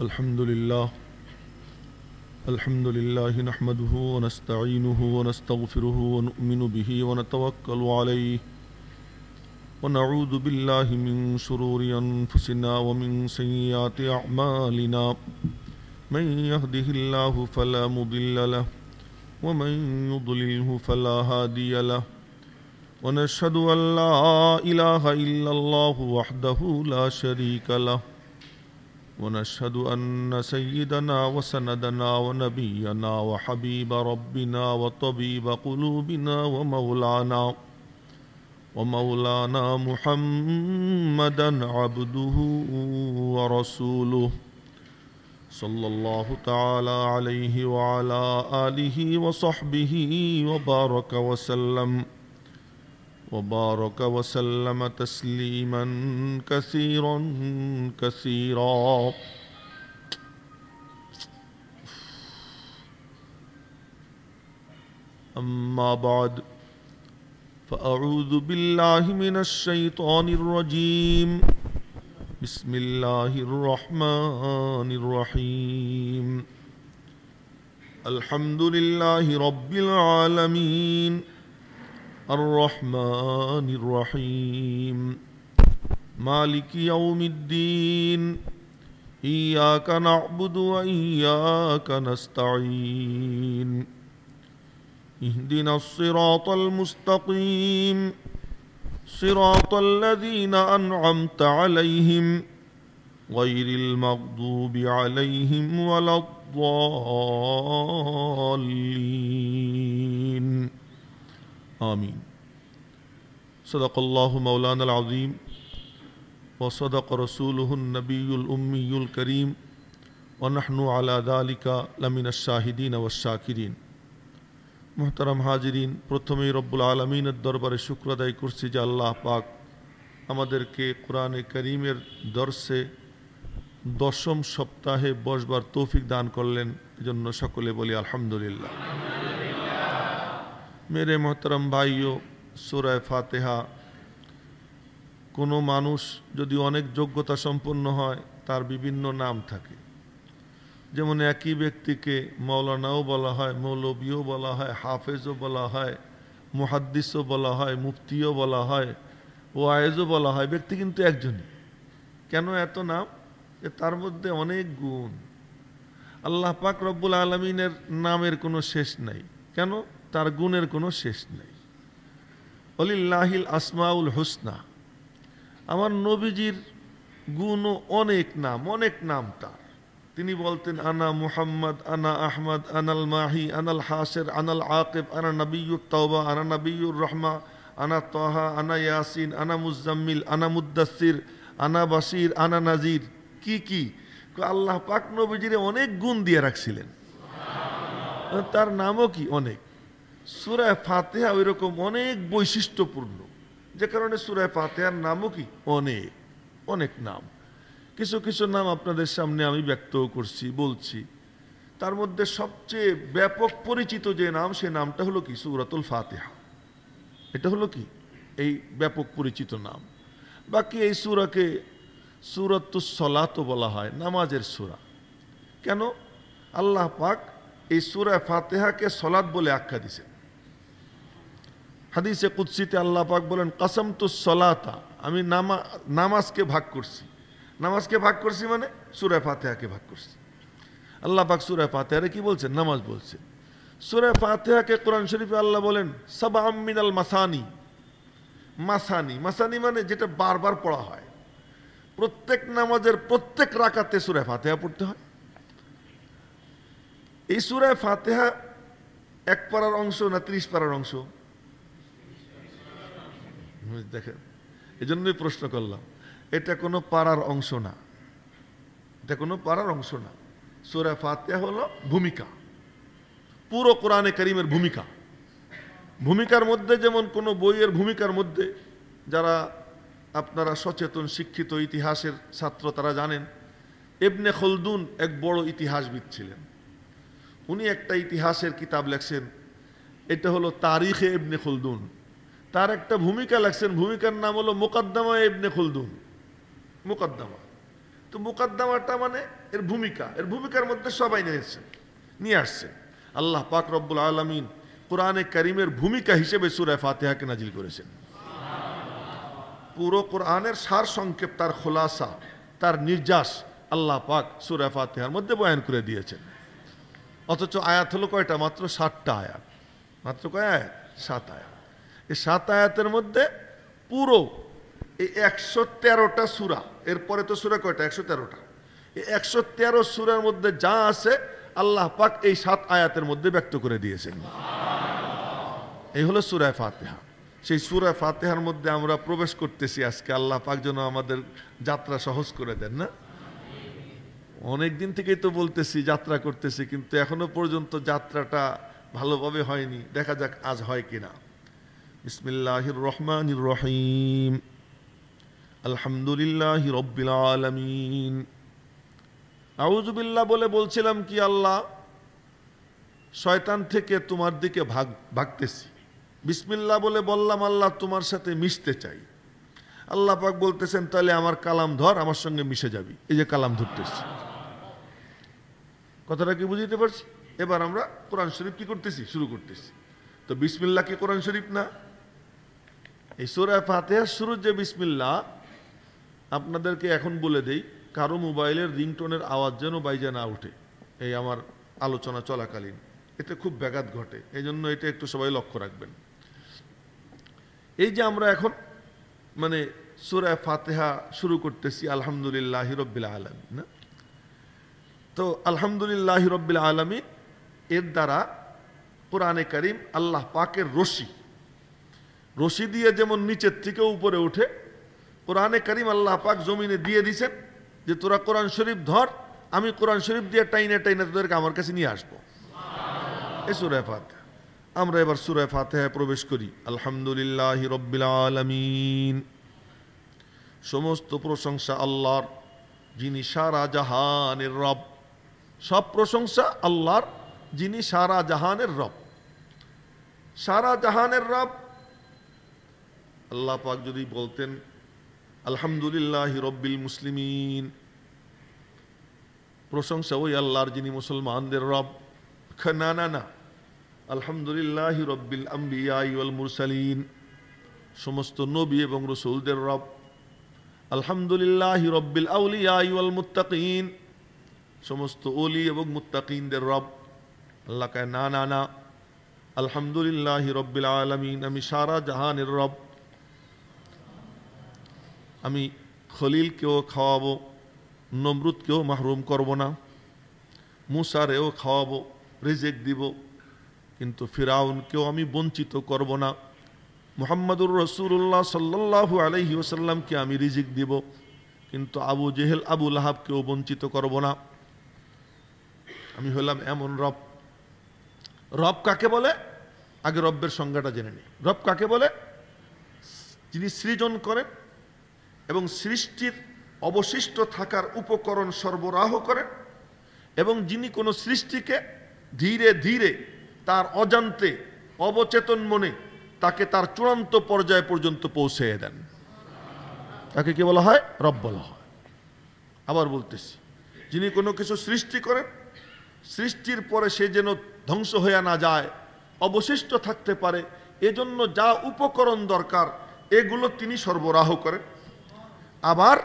الحمد لله نحمده ونستعينه ونستغفره ونؤمن به ونتوكل عليه ونعوذ بالله من شرور أنفسنا ومن سيئات أعمالنا من يهده الله فلا مضل له ومن يضلله فلا هادي له ونشهد أن لا إله إلا الله وحده لا شريك له ونشهد أن سيدنا وسندنا ونبينا وحبيب ربنا وطبيب قلوبنا ومولانا محمدا عبده ورسوله صلى الله تعالى عليه وعلى آله وصحبه وبارك وسلم تسليما كثيرا أما بعد فأعوذ بالله من الشيطان الرجيم بسم الله الرحمن الرحيم الحمد لله رب العالمين الرحمن الرحيم مالك يوم الدين إياك نعبد وإياك نستعين اهدنا الصراط المستقيم صراط الذين أنعمت عليهم غير المغضوب عليهم ولا الضالين آمين صدق الله مولانا العظيم وصدق رسوله النبي الأمي الكريم ونحن على ذلك لمن الشاهدين والشاكرين মুহতারাম হাজিরিন, প্রথমেই রব্বুল আলমিনের দরবারে শুকর আদায় করছি যে আল্লাহ পাক আমাদেরকে কোরআনে কারীমের দর্সে দশম সপ্তাহে বসবার তৌফিক দান করলেন। এজন্য সকলে বলি আলহামদুলিল্লাহ। মেরে মোহতারাম ভাইও, সূরা ফাতিহা, কোনো মানুষ যদি অনেক যোগ্যতা সম্পন্ন হয় তার বিভিন্ন নাম থাকে। যেমন একই ব্যক্তিকে মৌলানাও বলা হয়, মৌলবীও বলা হয়, হাফেজও বলা হয়, মুহাদ্দিসও বলা হয়, মুফতিও বলা হয়, ওয়াইজও বলা হয়। ব্যক্তি কিন্তু একজনই। কেন এত নাম? তার মধ্যে অনেক গুণ। আল্লাহ পাক রব্বুল আলামিনের নামের কোনো শেষ নাই। কেন? তার গুণের কোনো শেষ নাই। ওয়ালিল্লাহিল আসমাউল হুসনা। আমার নবীজির গুণও অনেক নাম তার। তিনি বলতেন আনা মুহাম্মদ, আনা আহমদ, আনাল মাহি, আনাল হাসির, আনাল আকিব, আনা নবিয়্যুত তাওবা, আনা নবিয়্যুর রহমা, আনা তাহা, আনা ইয়াসিন, আনা মুজাম্মিল, আনা মুদ্দাসির, আনা বাশির, আনা নাজির। কি আল্লাহ পাক নবীজিরে অনেক গুণ দিয়ে রাখছিলেন। তার নামও কি অনেক। সূরা ফাতিহা ওইরকম অনেক বৈশিষ্ট্যপূর্ণ, যে কারণে সূরা ফাতিহার নামও কি অনেক নাম। কিছু নাম আপনাদের সামনে আমি ব্যক্ত করছি, বলছি। তার মধ্যে সবচেয়ে ব্যাপক পরিচিত যে নাম, সে নামটা হলো কি সূরাতুল ফাতিহা। এটা হলো কি এই ব্যাপক পরিচিত নাম। বাকি এই সূরাকে সূরাতুস সলাতও বলা হয়, নামাজের সূরা। কেন? আল্লাহ পাক এই সূরা ফাতিহাকে সলাত বলে আখ্যা দিয়েছেন। হাদিসে কুদসিতে আল্লাহ পাক বলেন, কাসামতুস সলাতা, আমি নামাজকে ভাগ করছি। নামাজকে ভাগ করছি মানে সূরা ফাতিহাকে ভাগ করছি। আল্লাহ পাক সূরা ফাতিহারে কি বলছেন? নামাজ বলছেন। সূরা ফাতিহাকে কোরআন শরীফে আল্লাহ বলেন সাবআম মিনাল মাসানি। মাসানি মানে যেটা বারবার পড়া হয়। প্রত্যেক নামাজের প্রত্যেক রাকাতে সূরা ফাতিহা পড়তে হয়। এই সূরা ফাতিহা এক পারার অংশ না 30 পারার অংশ? দেখেন, এজন্যই প্রশ্ন করলাম। এটা কোনো পারার অংশ না, এটা কোনো পারার অংশ না। সূরা ফাতিহা হলো ভূমিকা, পুরো কোরআনে কারীমের ভূমিকার মধ্যে, যেমন কোনো বইয়ের ভূমিকার মধ্যে, যারা আপনারা সচেতন শিক্ষিত ইতিহাসের ছাত্র তারা জানেন, ইবনে খলদুন এক বড় ইতিহাসবিদ ছিলেন। উনি একটা ইতিহাসের কিতাব লেখছেন, এটা হলো তারিখে ইবনে খলদুন। তার একটা ভূমিকা লেখছেন, ভূমিকার নাম হলো মুকদ্দমা ইবনে খলদুন। মুকদ্দমা তো মুকদ্দমাটা মানে এর ভূমিকার মধ্যে সবাই নিয়ে আসছে। আল্লাহ পাক রব্বুল আলামিন কোরআনে কারীমের ভূমিকা হিসেবে সূরা ফাতিহাকে নাজিল করেছেন। পুরো কোরআনের সার সংক্ষেপ, তার খোলাসা, তার নির্যাস আল্লাহ পাক সূরা ফাতিহার মধ্যে বয়ান করে দিয়েছেন। অথচ আয়াত হলো কয়টা? মাত্র 7টা আয়াত। মাত্র কয় আয়াত? 7 আয়াত। এই 7 আয়াতের মধ্যে পুরো এই 113টা সূরা, এরপরে তো সূরা কয়টা? 113টা। এই 113 সূরার মধ্যে যা আছে আল্লাহ পাক এই 7 আয়াতের মধ্যে ব্যক্ত করে দিয়েছেন। এই হলো সূরা ফাতিহা। সেই সূরা ফাতিহার মধ্যে আমরা প্রবেশ করতেছি আজকে। আল্লাহ পাক যেন আমাদের যাত্রা সহজ করে দেন। না, অনেক দিন থেকেই তো বলতেছি যাত্রা করতেছি, কিন্তু এখনো পর্যন্ত যাত্রাটা ভালোভাবে হয়নি। দেখা যাক আজ হয় কিনা। বিসমিল্লাহির রহমানির রহিম। আলহামদুলিল্লাহি রাব্বিল আলামিন। আউযু বিল্লাহ বলে বলছিলাম কি, আল্লাহ শয়তান থেকে তোমার দিকে ভাগতেছি। বিসমিল্লাহ বলে বললাম আল্লাহ তোমার সাথে মিশতে চাই। আল্লাহ পাক বলতেছেন তাহলে আমার কালাম ধর, আমার সঙ্গে মিশে যাবি। এই যে কালাম ধরতেছি, কথাটা কি বুঝতে পারছি? এবার আমরা কোরআন শরীফ কি করতেছি? শুরু করতেছি। তো বিসমিল্লাহ কি কোরআন শরীফ না? এই সূরা ফাতিহার শুরুর যে বিসমিল্লাহ, আপনাদেরকে এখন বলে দেই, কারো মোবাইলের রিংটোনের আওয়াজ যেন বাইজে না উঠে এই আমার আলোচনা চলাকালীন। এতে খুব ব্যাঘাত ঘটে, এই জন্য এটা একটু সবাই লক্ষ্য রাখবেন। এই যে আমরা এখন মানে সূরা ফাতিহা শুরু করতেছি আলহামদুলিল্লাহি রাব্বিল আলামিন, না? তো আলহামদুলিল্লাহি রাব্বিল আলামিন এর দ্বারা কোরআনে কারীম আল্লাহ পাকের রশি দিয়ে যেমন নিচের থেকে উপরে ওঠে, কোরআনে কারীম আল্লাহ পাক জমিনে দিয়ে দিছেন যে তোরা কোরআন শরীফ ধর, আমি কোরআন শরীফ দিয়ে টাইনে তোদেরকে আমার কাছে নিয়ে আসবো। এই সূরা ফাতিহা। আমরা এবার সূরা ফাতিহায় প্রবেশ করি। আলহামদুলিল্লাহি রাব্বিল আলামিন। সমস্ত প্রশংসা আল্লাহর, যিনি সারা জাহানের রব। সব প্রশংসা আল্লাহর, যিনি সারা জাহানের রব। সারা জাহানের রব আল্লাহ পাক যদি বলতেন আলহামদুলিল্লাহি রাব্বিল মুসলিমিন, প্রশংসা ওই আল্লাহর যিনি মুসলমানদের রব। না না না, আলহামদুলিল্লাহি রাব্বিল আম্বিয়া ওয়াল মুরসালিন, সমস্ত নবী এবং রাসূলদের রব। আলহামদুলিল্লাহি রাব্বিল আউলিয়া ওয়াল মুত্তাকিন, সমস্ত ওলি এবং মুত্তাকিনদের রব। আল্লাহ কয় না না না, আলহামদুলিল্লাহি রাব্বিল আলামিন, আমি সারা জাহানের রব। আমি খলিলকেও খাওয়াবো, নমরুদকেও মাহরুম করব না, মুসারেও খাওয়াবো, রিজিক দিব, কিন্তু ফিরাউনকেও আমি বঞ্চিত করব না। মুহাম্মাদুর রাসূলুল্লাহ সাল্লাল্লাহু আলাইহি ওয়াসাল্লামকে আমি রিজিক দিব, কিন্তু আবু জেহেল আবু লাহাবকেও বঞ্চিত করব না। আমি হলাম এমন রব। রব কাকে বলে? আগে রব্বের সংজ্ঞাটা জেনে নিই। রব কাকে বলে? যিনি সৃজন করেন এবং সৃষ্টির অবশিষ্ট থাকার উপকরণ সরবরাহ করেন, এবং যিনি কোনো সৃষ্টিকে ধীরে ধীরে তার অজান্তে অবচেতন মনে তাকে তার চূড়ান্ত পর্যায় পর্যন্ত পৌঁছে দেন, তাকে কি বলা হয়? রব বলা হয়। আবার বলতেছি, যিনি কোনো কিছু সৃষ্টি করেন, সৃষ্টির পরে সে যেন ধ্বংস হয়ে না যায়, অবশিষ্ট থাকতে পারে, এজন্য যা উপকরণ দরকার এগুলো তিনি সরবরাহ করেন। আবার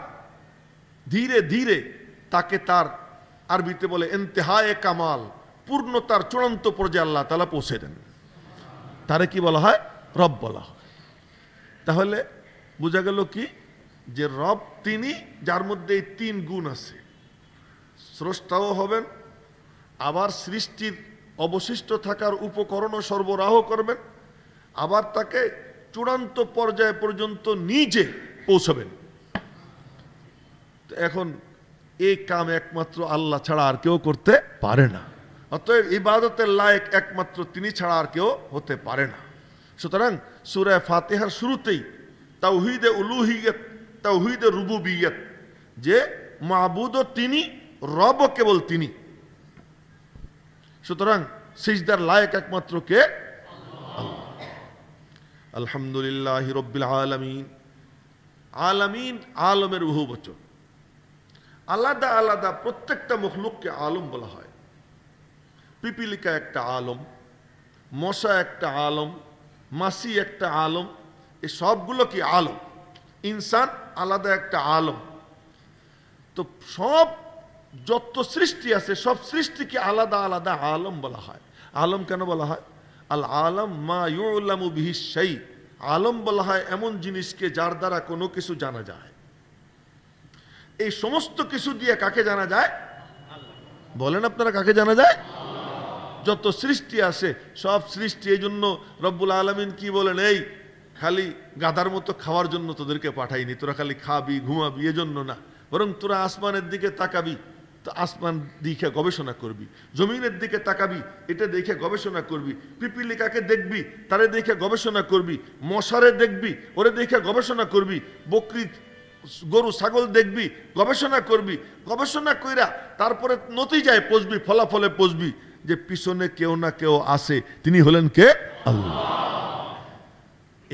ধীরে ধীরে তাকে তার, আরবিতে বলে ইন্তেহায়ে কামাল, পূর্ণতার চূড়ান্ত পর্যায়ে আল্লাহ তাআলা পৌঁছে দেন। তারে কি বলা হয়? রব বলা হয়। তাহলে বোঝা গেল কি, যে রব তিনি যার মধ্যে এই 3 গুণ আছে। স্রষ্টাও হবেন, আবার সৃষ্টির অবশিষ্ট থাকার উপকরণও সরবরাহ করবেন, আবার তাকে চূড়ান্ত পর্যায় পর্যন্ত নিজে পৌঁছাবেন। এখন এই কাম একমাত্র আল্লাহ ছাড়া আর কেউ করতে পারে না। অতএব ইবাদতের লায়েক একমাত্র তিনি ছাড়া আর কেউ হতে পারে না। সুতরাং সূরা ফাতিহার শুরুতেই তাওহীদে উলুহিয়ত, তাওহীদে রুবুবিয়ত, যে মাবুদও তিনি, রবও কেবল তিনি। সুতরাং সিজদার লায়েক একমাত্র কে? আল্লাহ। আলহামদুলিল্লাহি রাব্বিল আলামিন। আলামিন আলমের বহুবচন। আলাদা আলাদা প্রত্যেকটা মখলুককে আলম বলা হয়। পিপিলিকা একটা আলম, মশা একটা আলম, মাছি একটা আলম, এই সবগুলো কি আলম। ইনসান আলাদা একটা আলম। তো সব যত সৃষ্টি আছে সব সৃষ্টিকে আলাদা আলাদা আলম বলা হয়। আলম কেন বলা হয়? আল আলম মা ইউলামু বিহি শাই। আলম বলা হয় এমন জিনিসকে যার দ্বারা কোনো কিছু জানা যায়। এই সমস্ত কিছু দিয়ে কাকে জানা যায়? বলেন আপনারা, কাকে জানা যায়? যত সৃষ্টি আছে সব সৃষ্টি। এই জন্য রব্বুল আলামিন কি বলেন, এই খালি গাধার মতো খাওয়ার জন্য তোদেরকে পাঠাইনি, তোরা খালি খাবি ঘুমাবি এজন্য না, বরং তোরা আসমানের দিকে তাকাবি, তো আসমান দেখে গবেষণা করবি, জমিনের দিকে তাকাবি, এটা দেখে গবেষণা করবি, পিপিলিকাকে দেখবি, তারে দেখে গবেষণা করবি, মশারে দেখবি, ওরে দেখে গবেষণা করবি, বকরি গরু ছাগল দেখবি, গবেষণা করবি, গবেষণা কইরা তারপরে নতিজায় পৌঁছবি, ফলাফলে পৌঁছবি যে পিছনে কেউ না কেউ আছে, তিনি হলেন কে? আল্লাহ।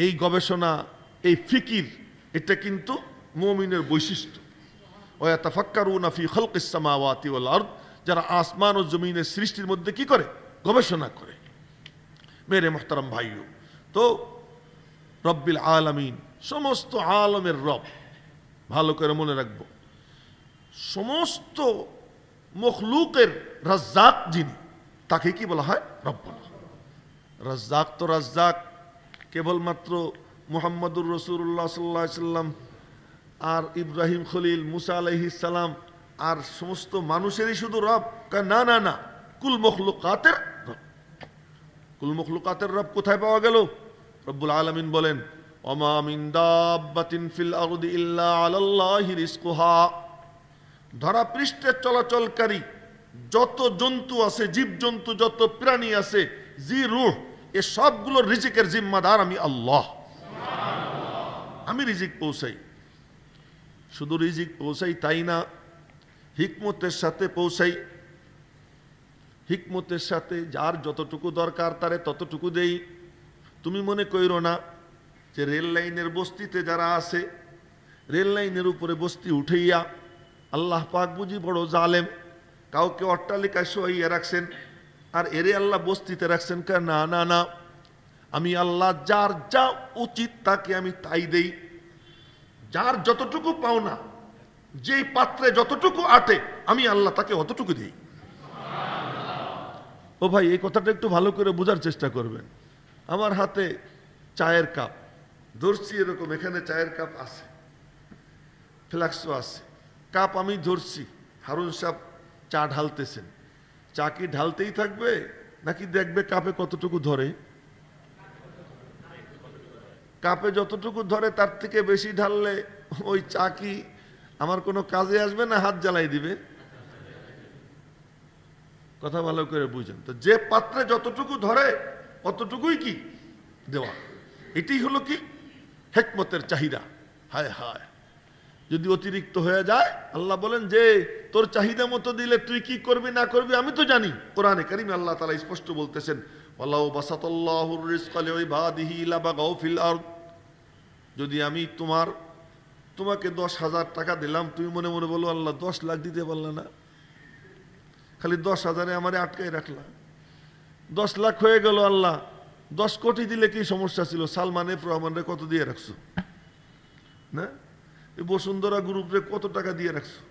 এই গবেষণা, এই ফিকির, এটা কিন্তু মুমিনের বৈশিষ্ট্য। ওয়াতাফাক্কারুনা ফি খালকিস সামাওয়াতি ওয়াল আরদ, যারা আসমান ও জমিনের সৃষ্টির মধ্যে কি করে? গবেষণা করে। মেরে মুহতারাম ভাইও, তো রব্বিল আলামিন সমস্ত আলমের রব, ভালো করে মনে রাখবো, সমস্ত মখলুকের রাজ্জাক যিনি, তাকে কি বলা হয়? রব। রাজ্জাক তো রাজ্জাক কেবলমাত্র মুহাম্মদুর রাসূলুল্লাহ সাল্লাল্লাহু আলাইহি সাল্লাম আর ইব্রাহিম খলিল, মুসা আলাইহিস সালাম আর সমস্ত মানুষেরই শুধু রব? না না না, কুল মখলুকাতের রব। কুল মখলুকাতের রব কোথায় পাওয়া গেল? রব্বুল আলামিন বলেন, ওমা মিন দাব্বাতিন ফিল আরদি ইল্লা আলাল্লাহি রিজকুহা। ধরা পৃষ্ঠে চলাচলকারী যত জন্তু আছে, জীবজন্তু যত প্রাণী আছে, জি রূহ, এ সবগুলোর রিজিকের জিম্মাদার আমি আল্লাহ। আমি রিজিক পৌঁছাই। শুধু রিজিক পৌঁছাই তাই না, হিকমতের সাথে পৌঁছাই। হিকমতের সাথে যার যতটুকু দরকার তারে ততটুকু দেই। তুমি মনে কইরো না যে রেল লাইনের বস্তিতে যারা আছে, রেল লাইনের উপরে বস্তি উঠাইয়া আল্লাহ পাক বুঝি বড় জালেম, কাউকে অট্টালিকায় শোয়াইয়া রাখছেন আর এরে আল্লাহ বস্তিতে রাখছেন। না না না, আমি আল্লাহ যার যা উচিত তাকে আমি তাই দেই। যার যতটুকু পাওনা, যেই পাত্রে যতটুকু আটে, আমি আল্লাহ তাকে অতটুকু দিই। ও ভাই, এই কথাটা একটু ভালো করে বোঝার চেষ্টা করবেন। আমার হাতে চায়ের কাপ ধরছি, এরকম এখানে চায়ের কাপ আছে, ফ্লাক্সও আছে, কাপ আমি ধরছি, হারুন সাহেব চা ঢালতেছেন। চা কি ঢালতেই থাকবে নাকি দেখবে কাপে কতটুকু ধরে? কাপে যতটুকু ধরে তার থেকে বেশি ঢাললে ওই চা কি আমার কোনো কাজে আসবে না হাত জ্বালাই দিবে? কথা ভালো করে বুঝেন। তো যে পাত্রে যতটুকু ধরে অতটুকুই কি দেওয়া, এটাই হলো কি হিকমতের চাহিদা। হায় হায়, যদি অতিরিক্ত হয়ে যায় আল্লাহ বলেন যে তোর চাহিদা মতো দিলে তুই কি করবি না করবি আমি তো জানি। কোরআনে কারিমে আল্লাহ তাআলা স্পষ্ট বলতেছেন, ওয়ালাউ বাসাতাল্লাহুর রিজকা লিইবাদিহি লাবাগাউ ফিল আরদ। যদি আমি তোমাকে 10,000 টাকা দিলাম, তুমি মনে মনে বলো আল্লাহ 10 লাখ দিতে পারলা না, খালি 10,000-এ আমারে আটকাই রাখলা। 10 লাখ হয়ে গেল, আল্লাহ 10 কোটি দিলে কি সমস্যা ছিল? সালমান এফ রহমানরে কত দিয়ে রাখছো না? এই বসুন্ধরা গ্রুপরে কত টাকা দিয়ে রাখছো?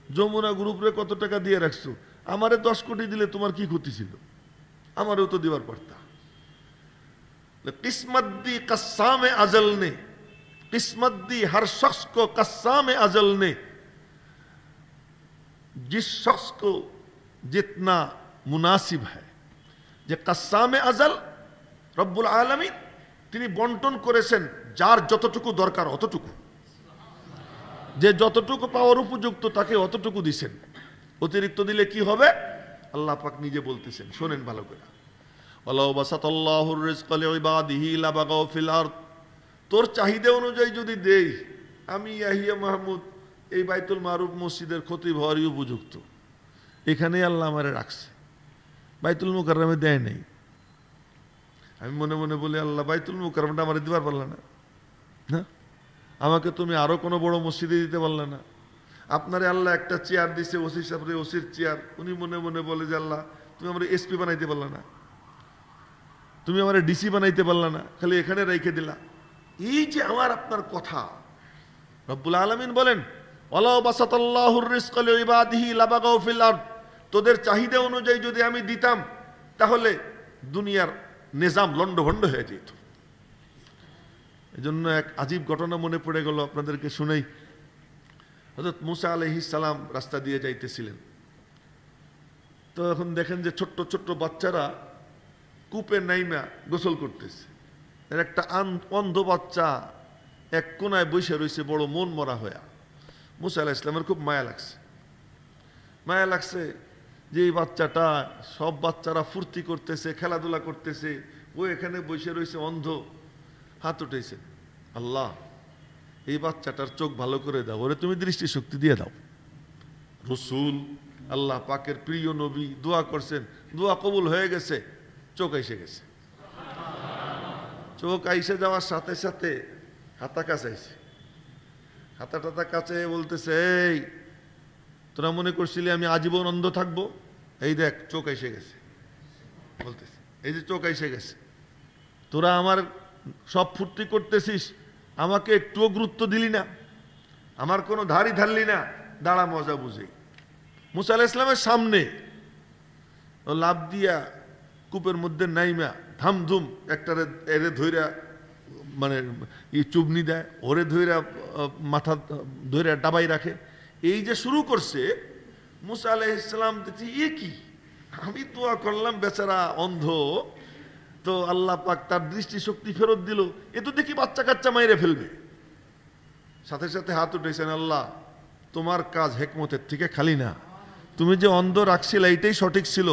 যমুনা গ্রুপরে কত টাকা দিয়ে রাখছো? আমারে 10 কোটি দিলে তোমার কি ক্ষতি ছিল? আমারেও তো দেওয়ার পারতা। किस्मत दी कस्साम अजल ने, किस्मत दी हर शख्स को कस्साम अजल ने, जिस शख्स को जितना मुनासिब है। যে কাসামে আজল রব্বুল আলামিন তিনি বন্টন করেছেন যার যতটুকু দরকার অতটুকু, যে যতটুকু পাওয়ার উপযুক্ত তাকে অতটুকু দিছেন। অতিরিক্ত দিলে কি হবে আল্লাহ পাক নিজে বলতেছেন, শোনেন ভালো করে। ওয়ালাউ বাসাতাল্লাহুর রিজকা লিইবাদিহি লাবাগাউ ফিল আরদ। তোর চাহিদা অনুযায়ী যদি দেই, আমি ইয়াহিয়া মাহমুদ এই বাইতুল মারুফ মসজিদের খতিব হওয়ারই উপযুক্ত, এখানেই আল্লাহ আমারে রাখছে, বাইতুল মুকাররমে দেয় নাই। আমি মনে মনে বলি আল্লাহ বাইতুল মুকাররমটা আমারে দিবার পারলা না, না আমাকে তুমি আরো কোনো বড় মসজিদে দিতে পারলা না, আপনারে আল্লাহ একটা চেয়ার দিছে, ওসি সাহেবের ওসির চেয়ার, উনি মনে মনে বলে যে আল্লাহ তুমি আমার এসপি বানাইতে পারলা না, তুমি আমার ডিসি বানাইতে পারলা না, খালি এখানে রেখে দিলা। এই যে আমার আপনার কথা, রব্বুল আলামিন বলেন ওয়ালাউ বাসাতাল্লাহুর রিজকা লিইবাদিহি লাবাগাউ ফিল আরদ, তোদের চাহিদা অনুযায়ী যদি আমি দিতাম তাহলে দুনিয়ার নিজাম লন্ডভন্ড হয়ে যেত। এজন্য এক আজীব ঘটনা মনে পড়ে গেল, আপনাদেরকে শুনেই। হযরত মুসা আলাইহিস সালাম রাস্তা দিয়ে যাইতেছিলেন, তো এখন দেখেন যে ছোট্ট ছোট্ট বাচ্চারা কূপে নাইমা গোসল করতেছে। এর একটা অন্ধ বাচ্চা এক কোনায় বসে রয়েছে বড় মন মরা হয়ে। মুসা আলাইহিস সালামের খুব মায়া লাগছে যে এই বাচ্চাটা, সব বাচ্চারা ফুর্তি করতেছে, খেলাধুলা করতেছে, ও এখানে বসে রয়েছে অন্ধ। হাত উঠেছে, আল্লাহ এই বাচ্চাটার চোখ ভালো করে দাও, ওরে তুমি দৃষ্টিশক্তি দিয়ে দাও। রসুল আল্লাহ পাকের প্রিয় নবী দোয়া করছেন, দোয়া কবুল হয়ে গেছে, চোখ এসে গেছে। চোখ আইসে যাওয়ার সাথে সাথে হাতা কাছাইছে, হাতা টাতা কাছে বলতেছে, এই তোরা মনে করছিলি আমি আজীবন অন্ধ থাকবো, এই দেখ চোখ এসে গেছে। বলতেছে এই যে চোখ এসে গেছে, তোরা আমার সব ফুর্তি করতেছিস, আমাকে একটুও গুরুত্ব দিলি না, আমার কোনো ধারই ধারলি না, দাঁড়া মজা বুঝে। মুসা আলাইহিস সালামের সামনে ও লাভ দিয়া কূপের মধ্যে নাইমা ধামধুম একটারে এরে ধইরা, মানে চুবনি দেয়, ওরে ধইরা মাথা ধইরা ডাবাই রাখে। এই যে শুরু করছে, মুসা আলাইহিস সালাম দেখছি এ কি, আমি দোয়া করলাম বেচারা অন্ধ, তো আল্লাহ পাক তার দৃষ্টিশক্তি ফেরত দিল, এ তো দেখি বাচ্চা কাচ্চা মাইরে ফেলবে। সাথে সাথে হাত উঠেছেন, আল্লাহ তোমার কাজ হেকমতের থেকে খালি না, তুমি যে অন্ধ রাখছিলে এইটাই সঠিক ছিল,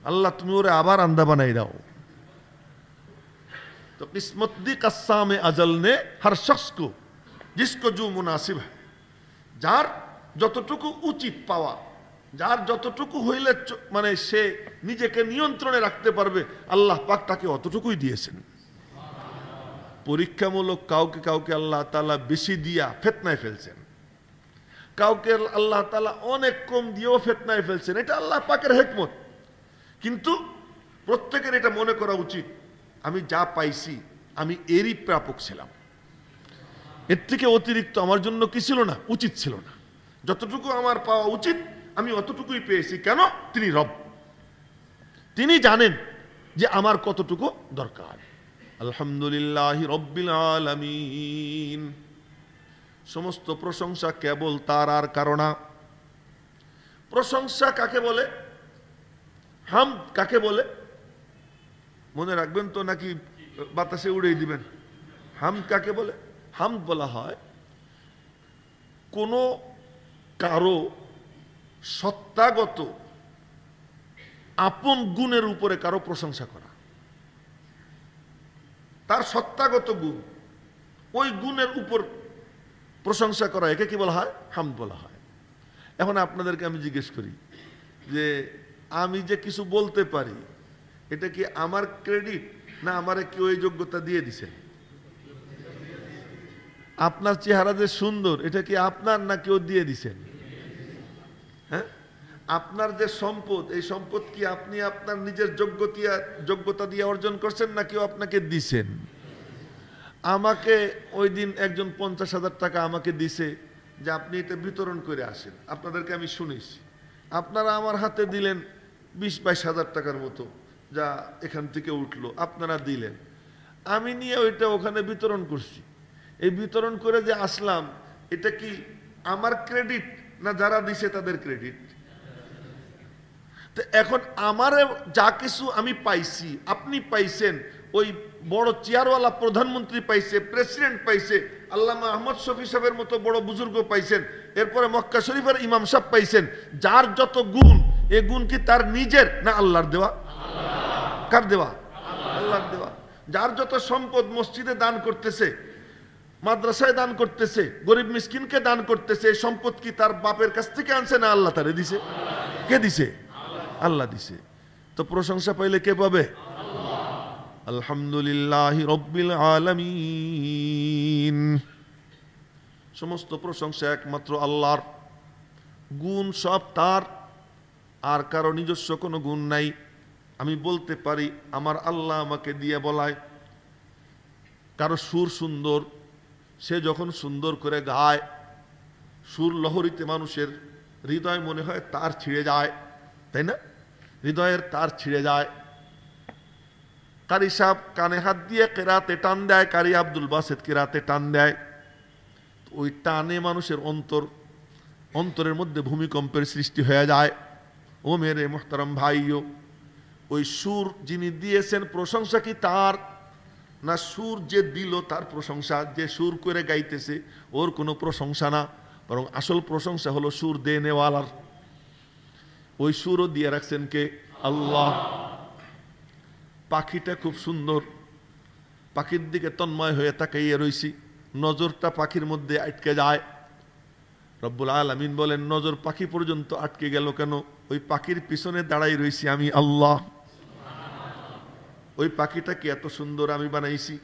আল্লাহ তুমি ওরে আবার আন্ধা বানাই দাও। তো কিসমত দি কাসামে আজল নে হর শখস কো জিসকো জো মুনাসিব হ্যায়, যার যতটুকু উচিত পাওয়া, যার যতটুকু হইলে মানে সে নিজেকে নিয়ন্ত্রণে রাখতে পারবে, আল্লাহ পাক তাকে অতটুকুই দিয়েছেন। পরীক্ষামূলক কাউকে কাউকে আল্লাহ তাআলা বেশি দিয়া ফিতনায় ফেলছেন, কাউকে আল্লাহ তাআলা অনেক কম দিয়েও ফিতনায় ফেলছেন, এটা আল্লাহ পাকের হিকমত। কিন্তু প্রত্যেকের এটা মনে করা উচিত, আমি যা পাইছি আমি এরই প্রাপক ছিলাম, এর থেকে অতিরিক্ত আমার জন্য কি ছিল না, উচিত ছিল না। যতটুকু আমার পাওয়া উচিত আমি অতটুকুই পেয়েছি। কেন? তিনি রব, তিনি জানেন যে আমার কতটুকু দরকার। আলহামদুলিল্লাহি রব্বিল আলামিন, সমস্ত প্রশংসা কেবল তার আর কারণা। প্রশংসা কাকে বলে, হাম কাকে বলে মনে রাখবেন তো, নাকি বাতাসে উড়িয়ে দিবেন? হাম কাকে বলে? হাম বলা হয় কোনো কারো সত্তাগত আপন গুণের উপরে কারো প্রশংসা করা, তার সত্তাগত গুণ, ওই গুণের উপর প্রশংসা করা, একে কি বলা হয়? হামদ বলা হয়। এখন আপনাদেরকে আমি জিজ্ঞেস করি যে আমি যে কিছু বলতে পারি, এটা কি আমার ক্রেডিট না আমারে কেউ এই যোগ্যতা দিয়ে দিছেন? আপনার চেহারা যে সুন্দর, এটা কি আপনার না কেউ দিয়ে দিছেন? হ্যাঁ, আপনার যে সম্পদ, এই সম্পদ কি আপনি আপনার নিজের যোগ্যতা দিয়ে অর্জন করছেন না কেউ আপনাকে দিছেন? আমাকে ওই দিন একজন 50,000 টাকা আমাকে দিছে যে আপনি এটা বিতরণ করে আসেন, আপনাদেরকে আমি শুনেছি। আপনারা আমার হাতে দিলেন 20-22 হাজার টাকার মতো, যা এখান থেকে উঠলো আপনারা দিলেন, আমি নিয়ে ওইটা ওখানে বিতরণ করছি। এই বিতরণ করে যে আসলাম, এটা কি আমার ক্রেডিট না যারা দিছে তাদের ক্রেডিট? তো এখন আমার যা কিছু আমি পাইছি, আপনি পাইছেন, ওই বড় চেয়ারওয়ালা প্রধানমন্ত্রী পাইছে, প্রেসিডেন্ট পাইছে, আল্লামা আহমদ শফি সাহেবের মতো বড় বুজুর্গ পাইছেন, এরপরে মক্কা শরীফের ইমাম সাহেব পাইছেন। যার যত গুণ, এই গুণ কি তার নিজের না আল্লাহর দেওয়া? কার দেওয়া? আল্লাহর দেওয়া। যার যত সম্পদ, মসজিদে দান করতেছে, মাদ্রাসায় দান করতেছে, গরিব মিসকিনকে দান করতেছে, এই সম্পদ কি তার বাপের কাছ থেকে আনছে না আল্লাহ তারে দিছে? কে দিছে? আল্লাহ দিছে। তো প্রশংসা পাইলে কে পাবে? আলহামদুলিল্লাহি রব্বিল আলামিন, সমস্ত প্রশংসা একমাত্র আল্লাহর। গুণ সব তার, আর কারো নিজস্ব কোনো গুণ নাই। আমি বলতে পারি আমার আল্লাহ আমাকে দিয়ে বলায়। কারো সুর সুন্দর, সে যখন সুন্দর করে গায়, সুর লহরীতে মানুষের হৃদয় মনে হয় তার ছিঁড়ে যায়, তাই না? হৃদয়ের তার ছিঁড়ে যায়। কারি সাহেব কানে হাত দিয়ে কেরাতে টান দেয়, কারি আব্দুল বাসেত কেরাতে টান দেয়, ওই টানে মানুষের অন্তরের মধ্যে ভূমিকম্পের সৃষ্টি হয়ে যায়। ও মেরে মোহতারাম ভাইও, ওই সুর যিনি দিয়েছেন প্রশংসা কি তার? না সুর যে দিল তার প্রশংসা? যে সুর করে গাইতেছে ওর কোনো প্রশংসা না, বরং আসল প্রশংসা হলো সুর দেনেওয়ালার। ওই সুরও দিয়ে রাখছেন কে? আল্লাহ। পাখিটা খুব সুন্দর, পাখির দিকে তন্ময় হয়ে তাকাইয়ে রইছি, নজরটা পাখির মধ্যে আটকে যায়। রব্বুল আলামিন বলেন, নজর পাখি পর্যন্ত আটকে গেল কেন? ওই পাখির পিছনে দাঁড়াই রইছি আমি আল্লাহ। ওই পাখিটা কি এত সুন্দর আমি বানাইছি।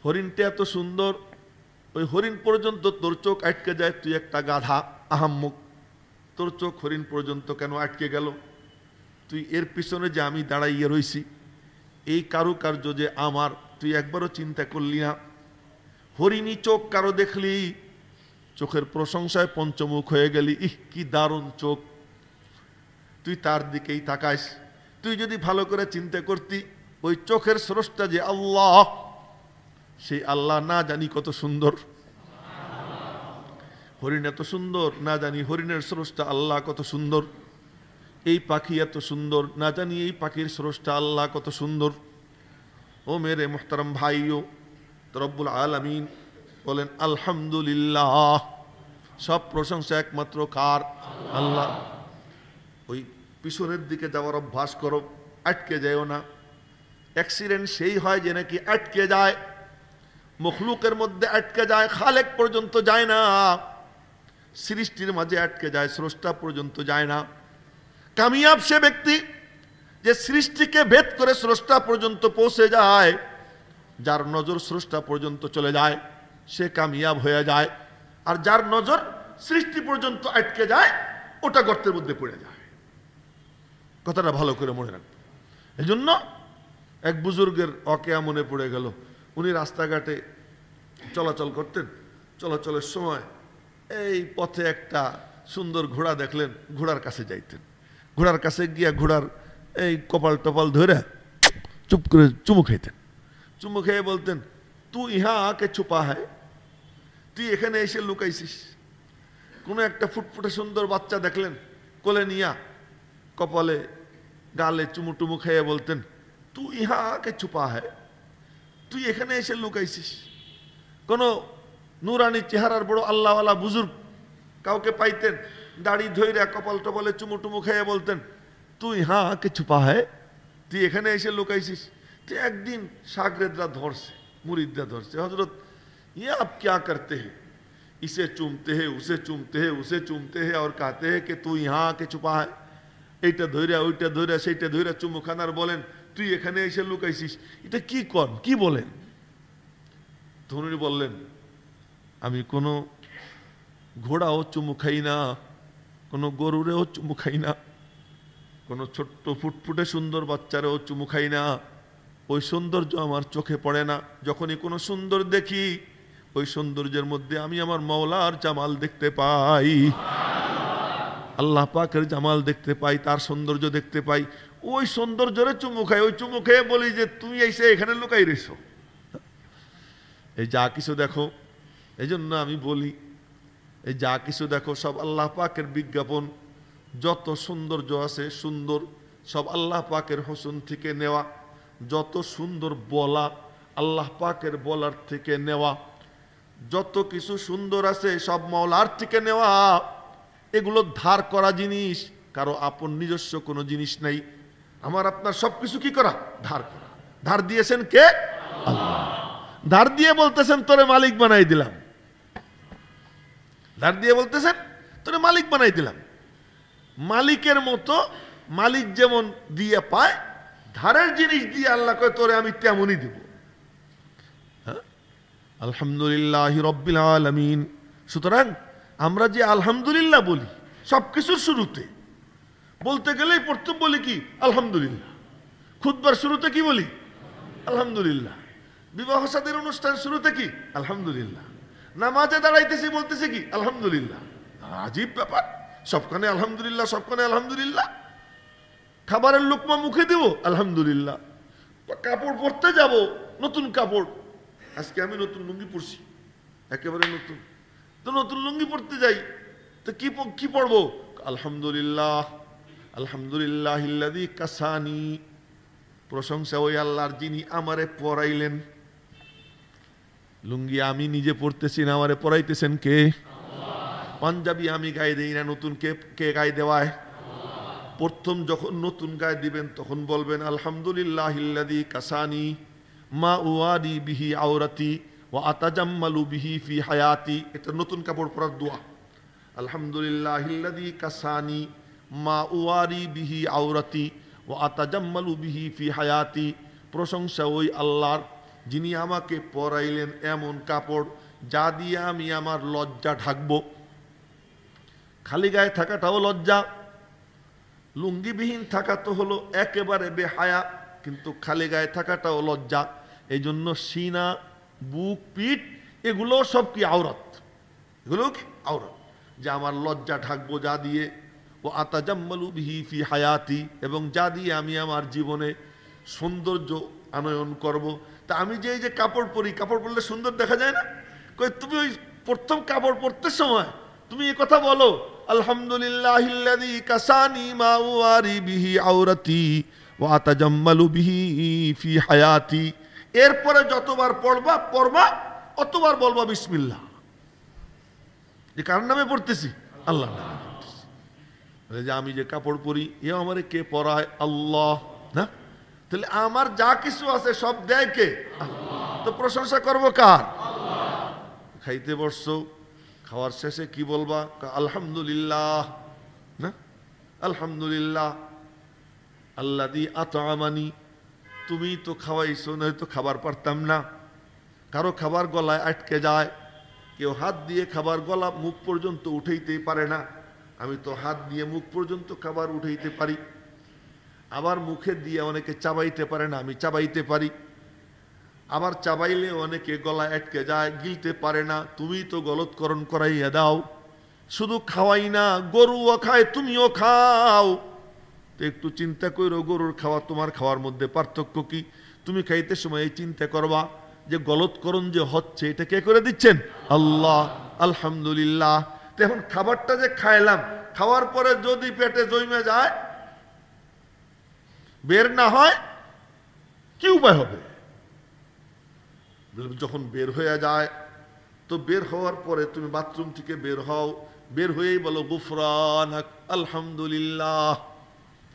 হরিণটা এত সুন্দর, ওই হরিণ পর্যন্ত তোর চোখ আটকে যায়, তুই একটা গাধা আহাম্মক, তোর চোখ হরিণ পর্যন্ত কেন আটকে গেল? তুই এর পিছনে যে আমি দাঁড়াইয়ে রইছি, এই কারুকার্য যে আমার, তুই একবারও চিন্তা করলি না? হরিণী চোখ কারো দেখলি, চোখের প্রশংসায় পঞ্চমুখ হয়ে গেলি, ইহ কি দারুণ চোখ, তুই তার দিকেই তাকাইস। তুই যদি ভালো করে চিন্তা করতি, ওই চোখের স্রষ্টা যে আল্লাহ, সেই আল্লাহ না জানি কত সুন্দর। হরিণ এত সুন্দর, না জানি হরিণের স্রষ্টা আল্লাহ কত সুন্দর। এই পাখি এত সুন্দর, না জানি এই পাখির স্রষ্টা আল্লাহ কত সুন্দর। ও মেরে মোহতারাম ভাইও, রব্বুল আলামিন বলেন আলহামদুলিল্লাহ, সব প্রশংসা একমাত্র কার? আল্লাহ। ওই পিছনের দিকে যাওয়ার অভ্যাস করো, আটকে যাও না। অ্যাক্সিডেন্ট সেই হয় যে নাকি আটকে যায়, মখলুকের মধ্যে আটকে যায়, খালেক পর্যন্ত যায় না, সৃষ্টির মাঝে আটকে যায়, স্রষ্টা পর্যন্ত যায় না। কামিয়াব সে ব্যক্তি যে সৃষ্টিকে ভেদ করে স্রষ্টা পর্যন্ত পৌঁছে যায়, যার নজর স্রষ্টা পর্যন্ত চলে যায়, সে কামিয়াব হয়ে যায়। আর যার নজর সৃষ্টি পর্যন্ত আটকে যায়, ওটা গর্তের মধ্যে পড়ে যায়। কথাটা ভালো করে মনে রাখবেন। এই জন্য এক বুজুর্গের অকেয়া মনে পড়ে গেল। উনি রাস্তাঘাটে চলাচল করতেন, চলাচলের সময় এই পথে একটা সুন্দর ঘোড়া দেখলেন, ঘোড়ার কাছে যাইতেন। ঘোড়ার কাছে গিয়া ঘোড়ার এই কপাল টপাল ধরে চুপ করে চুমু খাইতেন। চুমু খেয়ে বলতেন, তুই ইহা আকে ছুপা হয়, তুই এখানে এসে লুকাইছিস। কোনো একটা ফুটফুটে সুন্দর বাচ্চা দেখলেন, কোলে নিয়া কপালে গালে চুমু টুমু খেয়ে বলতেন, তুই ইহা আকে ছুপা হয়, তুই এখানে এসে লুকাইছিস। কোনো নুরানি চেহারার বড় আল্লাহওয়ালা বুজুর্গ কাউকে পাইতেন, দাড়ি ধইরা কপাল টপালে চুমু টুমু খেয়ে বলতেন, তুই হ্যাঁ কে ছুপা হয়, তুই এখানে এসে লুকাইছিস। তো একদিন শাগরেদরা ধরছে, মুরিদরা ধরছে, হজরত ये आप क्या करते हैं? इसे चूमते हैं, उसे चूमते हैं, उसे चूमते हैं और कहते हैं कि तू यहाँ आके छुपा है। এইটা ধইরা ওইটা ধইরা সেইটা ধইরা চুমু খানার বলেন, তুই এখানে এসে লুকাইছিস। এটা কি কন, কি বলেন? ধনুরি বললেন, আমি কোনো ঘোড়াও চুমু খাই না, কোনো গরুরেও চুমু খাই না, কোনো ছোট্ট ফুটফুটে সুন্দর বাচ্চারেও চুমু খাই না। ওই সৌন্দর্য আমার চোখে পড়ে না। যখনই কোনো সুন্দর দেখি, ওই সৌন্দর্যের মধ্যে আমি আমার মাওলার জামাল দেখতে পাই, আল্লাহ পাকের জামাল দেখতে পাই, তার সৌন্দর্য দেখতে পাই। ওই সৌন্দর্যরে চুমু খাই, ওই চুমু খেয়ে বলি যে তুমি এসে এখানে লুকাই রেছো। এই যা কিছু দেখো, এই জন্য আমি বলি, এই যা কিছু দেখো সব আল্লাহ পাকের বিজ্ঞাপন। যত সৌন্দর্য আছে সুন্দর, সব আল্লাহ পাকের হোসেন থেকে নেওয়া। যত সুন্দর বলা, আল্লাহ পাকের বলার থেকে নেওয়া। যত কিছু সুন্দর আছে সব মাওলার থেকে নেওয়া। এগুলো ধার করা জিনিস, কারো আপন নিজস্ব কোনো জিনিস নাই। আমার আপনার সব কিছু কি করা? ধার করা। ধার দিয়েছেন কে? আল্লাহ। ধার দিয়ে বলতেছেন তোরে মালিক বানাই দিলাম। ধার দিয়ে বলতেছেন তোরে মালিক বানাই দিলাম। মালিকের মতো, মালিক যেমন দিয়ে পায়, ধারের জিনিস দিয়ে আল্লাহ কয় তোরে আমি তেমনই দেব। আলহামদুলিল্লাহ রব্বিল আলামিন। সুতরাং আমরা যে আলহামদুলিল্লাহ বলি সব কিছুর শুরুতে, বলতে গেলেই প্রথম বলি কি আলহামদুলিল্লাহ। খুতবার শুরুতে কি বলি আলহামদুলিল্লাহ। বিবাহ শাদীর অনুষ্ঠান শুরুতে কি আলহামদুলিল্লাহ। নামাজে দাঁড়াইতেছি বলতেছি কি আলহামদুলিল্লাহ। আজীব ব্যাপার, সবখানে আলহামদুলিল্লাহ, সবখানে আলহামদুলিল্লাহ। খাবারের লোকমা মুখে দেব আলহামদুলিল্লাহ। কাপড় পরতে যাব, নতুন কাপড়, আজকে আমি নতুন লুঙ্গি পরছি, একেবারে নতুন, তো নতুন লুঙ্গি পরতে যাই, তো কি পরবো আলহামদুলিল্লাহ। আলহামদুলিল্লাহিল্লাযী কাসানি, প্রশংসা ওই আল্লাহর যিনি আমারে পরাইলেন। লুঙ্গি আমি নিজে পড়তেছি না, আমারে পরাইতেছেন কে? পাঞ্জাবি আমি গায়ে দেই না, নতুন কে গায়ে দেওয়ায়? প্রথম যখন নতুন গায়ে দিবেন তখন বলবেন আলহামদুলিল্লাহিল্লাযী কাসানি মা উয়াদি বিহি আওরাতি ওয়া আতাজাম্মালু বিহি ফি হায়াতি। এটা নতুন কাপড় পরার দোয়া। আলহামদুলিল্লাহিল্লাযী কাসানি মা উয়ারি বিহি আওরাতি ওয়া আতাজাম্মালু বিহি ফি হায়াতি। প্রশংসা ওই আল্লাহর যিনি আমাকে পরাইলেন এমন কাপড় যা দিয়ে আমি আমার লজ্জা ঢাকবো। খালি গায়ে থাকাটাও লজ্জা, লুঙ্গিবিহীন থাকা তো হলো একেবারে বেহায়া, কিন্তু খালি গায়ে থাকাটাও লজ্জা। এই জন্য সিনা, বুক, পিঠ এগুলো সব কি আওরাত, এগুলো কি আওরাত, যে আমার লজ্জা ঢাকবো যা দিয়ে। ও আতাজাম্মালু বিহি ফি হায়াতি, এবং যা দিয়ে আমি আমার জীবনে সৌন্দর্য আনয়ন করব। তা আমি যে এই যে কাপড় পরি, কাপড় পরলে সুন্দর দেখা যায় না? কই তুমি ওই প্রথম কাপড় পরতে সময় তুমি এই কথা বলো আলহামদুলিল্লাহিল্লাযী কাসানি মা উয়ারি বিহি আওরাতি ওয়া আতাজাম্মালু বিহি ফি হায়াতি। এরপরে যতবার পড়বা অতবার বলবা বিসমিল্লাহ। যে কার নামে পড়তেছি? আল্লাহর নামে পড়তেছি। যে আমি যে কাপড় পরি এ আমারে কে পরায়? আল্লাহ না? তাহলে আমার যা কিছু আছে সব দেয় কে? আল্লাহ। তো প্রশংসা করবো কার? আল্লাহ। খাইতে বসছো, খাওয়ার শেষে কি বলবা? আলহামদুলিল্লাহ না? আলহামদুলিল্লাহ আল্লাযী আত'আমানি, তুমি তো খাওয়াইছো, নয়তো খাবার পারতাম না। কারো খাবার গলায় আটকে যায়, কেউ হাত দিয়ে খাবার গলা মুখ পর্যন্ত উঠাইতেই পারে না। আমি তো হাত দিয়ে মুখ পর্যন্ত খাবার উঠাইতে পারি। আবার মুখে দিয়ে অনেকে চাবাইতে পারে না, আমি চাবাইতে পারি। আবার চাবাইলে অনেকে গলায় আটকে যায়, গিলতে পারে না। তুমি তো গলৎকরণ করাইয়া দাও। শুধু খাওয়াই না, গরুও খায়, তুমিও খাও। তো একটু চিন্তা করো, গরুর খাওয়া তোমার খাওয়ার মধ্যে পার্থক্য কি? তুমি খাইতে সময় এই চিন্তা করবা যে গলৎকরণ যে হচ্ছে এটা কে করে দিচ্ছেন? আল্লাহ। আলহামদুলিল্লাহ। তো এখন খাবারটা যে খাইলাম, খাওয়ার পরে যদি পেটে জমে যায়, বের না হয়, কি উপায় হবে? যখন বের হয়ে যায়, তো বের হওয়ার পরে তুমি বাথরুম থেকে বের হও, বের হয়েই বলো গুফরানাক আলহামদুলিল্লাহ।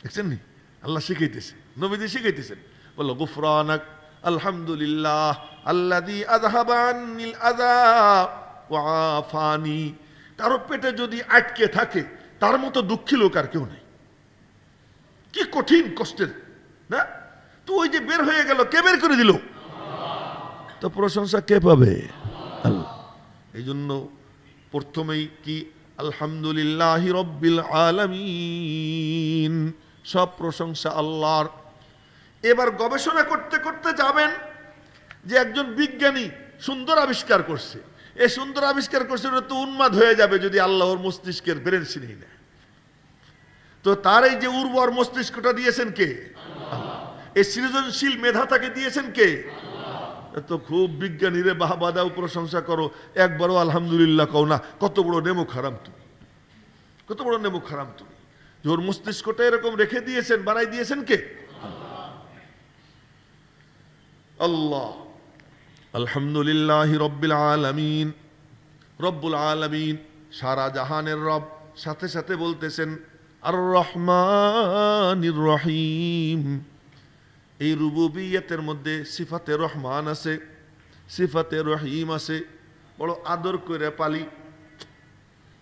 দেখছেন নি? আল্লাহ শিখাইতেছে, নবীজি শিখাইতেছেন। বলো গুফরানাক আলহামদুলিল্লাহ আল্লাযী আযহাবা আন্নিল আযা ওয়া আফানি। কারো পেটে যদি আটকে থাকে, তার মতো দুঃখী লোক আর কেউ নেই। কি কঠিন কষ্টের না? তো ওই যে বের হয়ে গেল, কে বের করে দিল? তো প্রশংসা কে পাবে? আল্লাহ। এই জন্য প্রথমেই কি আলহামদুলিল্লাহি রাব্বিল আলামিন, সব প্রশংসা আল্লাহর। এবার গবেষণা করতে করতে যাবেন যে একজন বিজ্ঞানী সুন্দর আবিষ্কার করছে, এই সুন্দর আবিষ্কার করছে, ওটা তো উন্মাদ হয়ে যাবে যদি আল্লাহর মস্তিষ্কের ব্রেন ছিনিয়ে নেয়। তো তার এই যে উর্বর মস্তিষ্কটা দিয়েছেন কে? আল্লাহ। এই সৃজনশীল মেধা তাকে দিয়েছেন কে? তো খুব বিজ্ঞানীরে বাহবা দাও, প্রশংসা করো, একবারও আলহামদুলিল্লাহ কও না। কত বড় নেমুখ হারাম তুমি, কত বড় নেমুখ হারাম তুমি। ওর মস্তিষ্কটা এরকম রেখে দিয়েছেন, বানাই দিয়েছেন কে? আল্লাহ। আলহামদুলিল্লাহি রাব্বিল আলামিন, রব্বুল আলামিন সারা জাহানের রব। সাথে সাথে বলতেছেন আর রহমানির রহিম। এই রুবুবিয়তের মধ্যে সিফাতে রহমান আছে, সিফাতে রহিম আছে। বড় আদর করে পালি,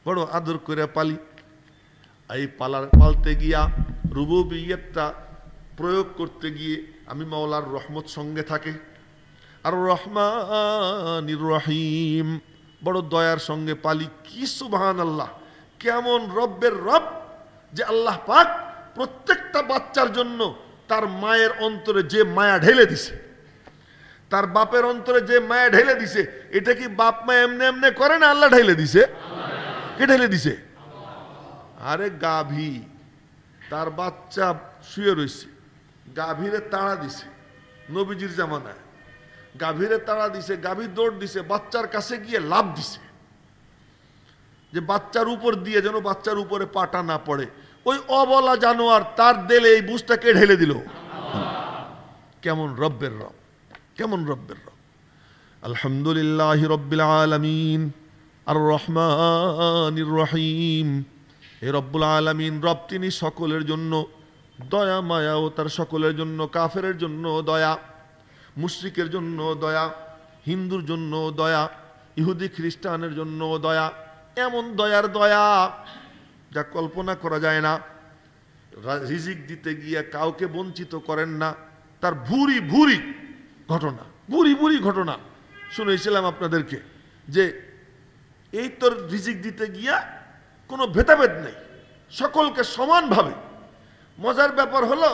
বড় আদর করে পালি। এই পালতে গিয়া রুবুবিয়তটা প্রয়োগ করতে গিয়ে আমি মাওলার রহমত সঙ্গে থাকে। আর রহমানির রহিম, বড় দয়ার সঙ্গে পালি। কি সুবহানাল্লাহ, কেমন রব্বের রব যে আল্লাহ পাক প্রত্যেকটা বাচ্চার জন্য তার মায়ের অন্তরে যে মায়া ঢেলে দিছে, তার বাপের অন্তরে যে মায়া ঢেলে দিছে, এটা কি বাপ মা এমনি এমনি করে না, আল্লাহ ঢেলে দিছে? কে ঢেলে দিছে? আরে গাভী, তার বাচ্চা শুয়ে রয়েছে, গাভীরে তাড়া দিছে নবীজির জামানায়, গাভীরে তাড়া দিছে, গাভী দৌড় দিছে, বাচ্চার কাছে গিয়ে লাফ দিছে যে বাচ্চার উপর দিয়ে যেন বাচ্চার উপরে পাটা না পড়ে। ওই অবলা জানোয়ার তার দেলে এই বুঝটাকে ঢেলে দিল। কেমন রব্বের রব, কেমন রব্বের রব। আলহামদুলিল্লাহ রব্বিল আলামিন আর রহমানির রহিম। এই রব্বুল আলামিন রব, তিনি সকলের জন্য দয়া মায়া, ও তার সকলের জন্য, কাফেরের জন্য দয়া, মুশরিকের জন্য দয়া, হিন্দুর জন্য দয়া, ইহুদি খ্রিস্টানের জন্য দয়া। এমন দয়ার দয়া যা কল্পনা করা যায় না। রিজিক দিতে গিয়ে কাউকে বঞ্চিত করেন না। তার ভুরি ভুরি ঘটনা, ভুরি ভুরি ঘটনা শুনেছিলাম আপনাদেরকে, যে এই তোর রিজিক দিতে গিয়া কোনো ভেদাভেদ নেই, সকলকে সমানভাবে। মজার ব্যাপার হলো,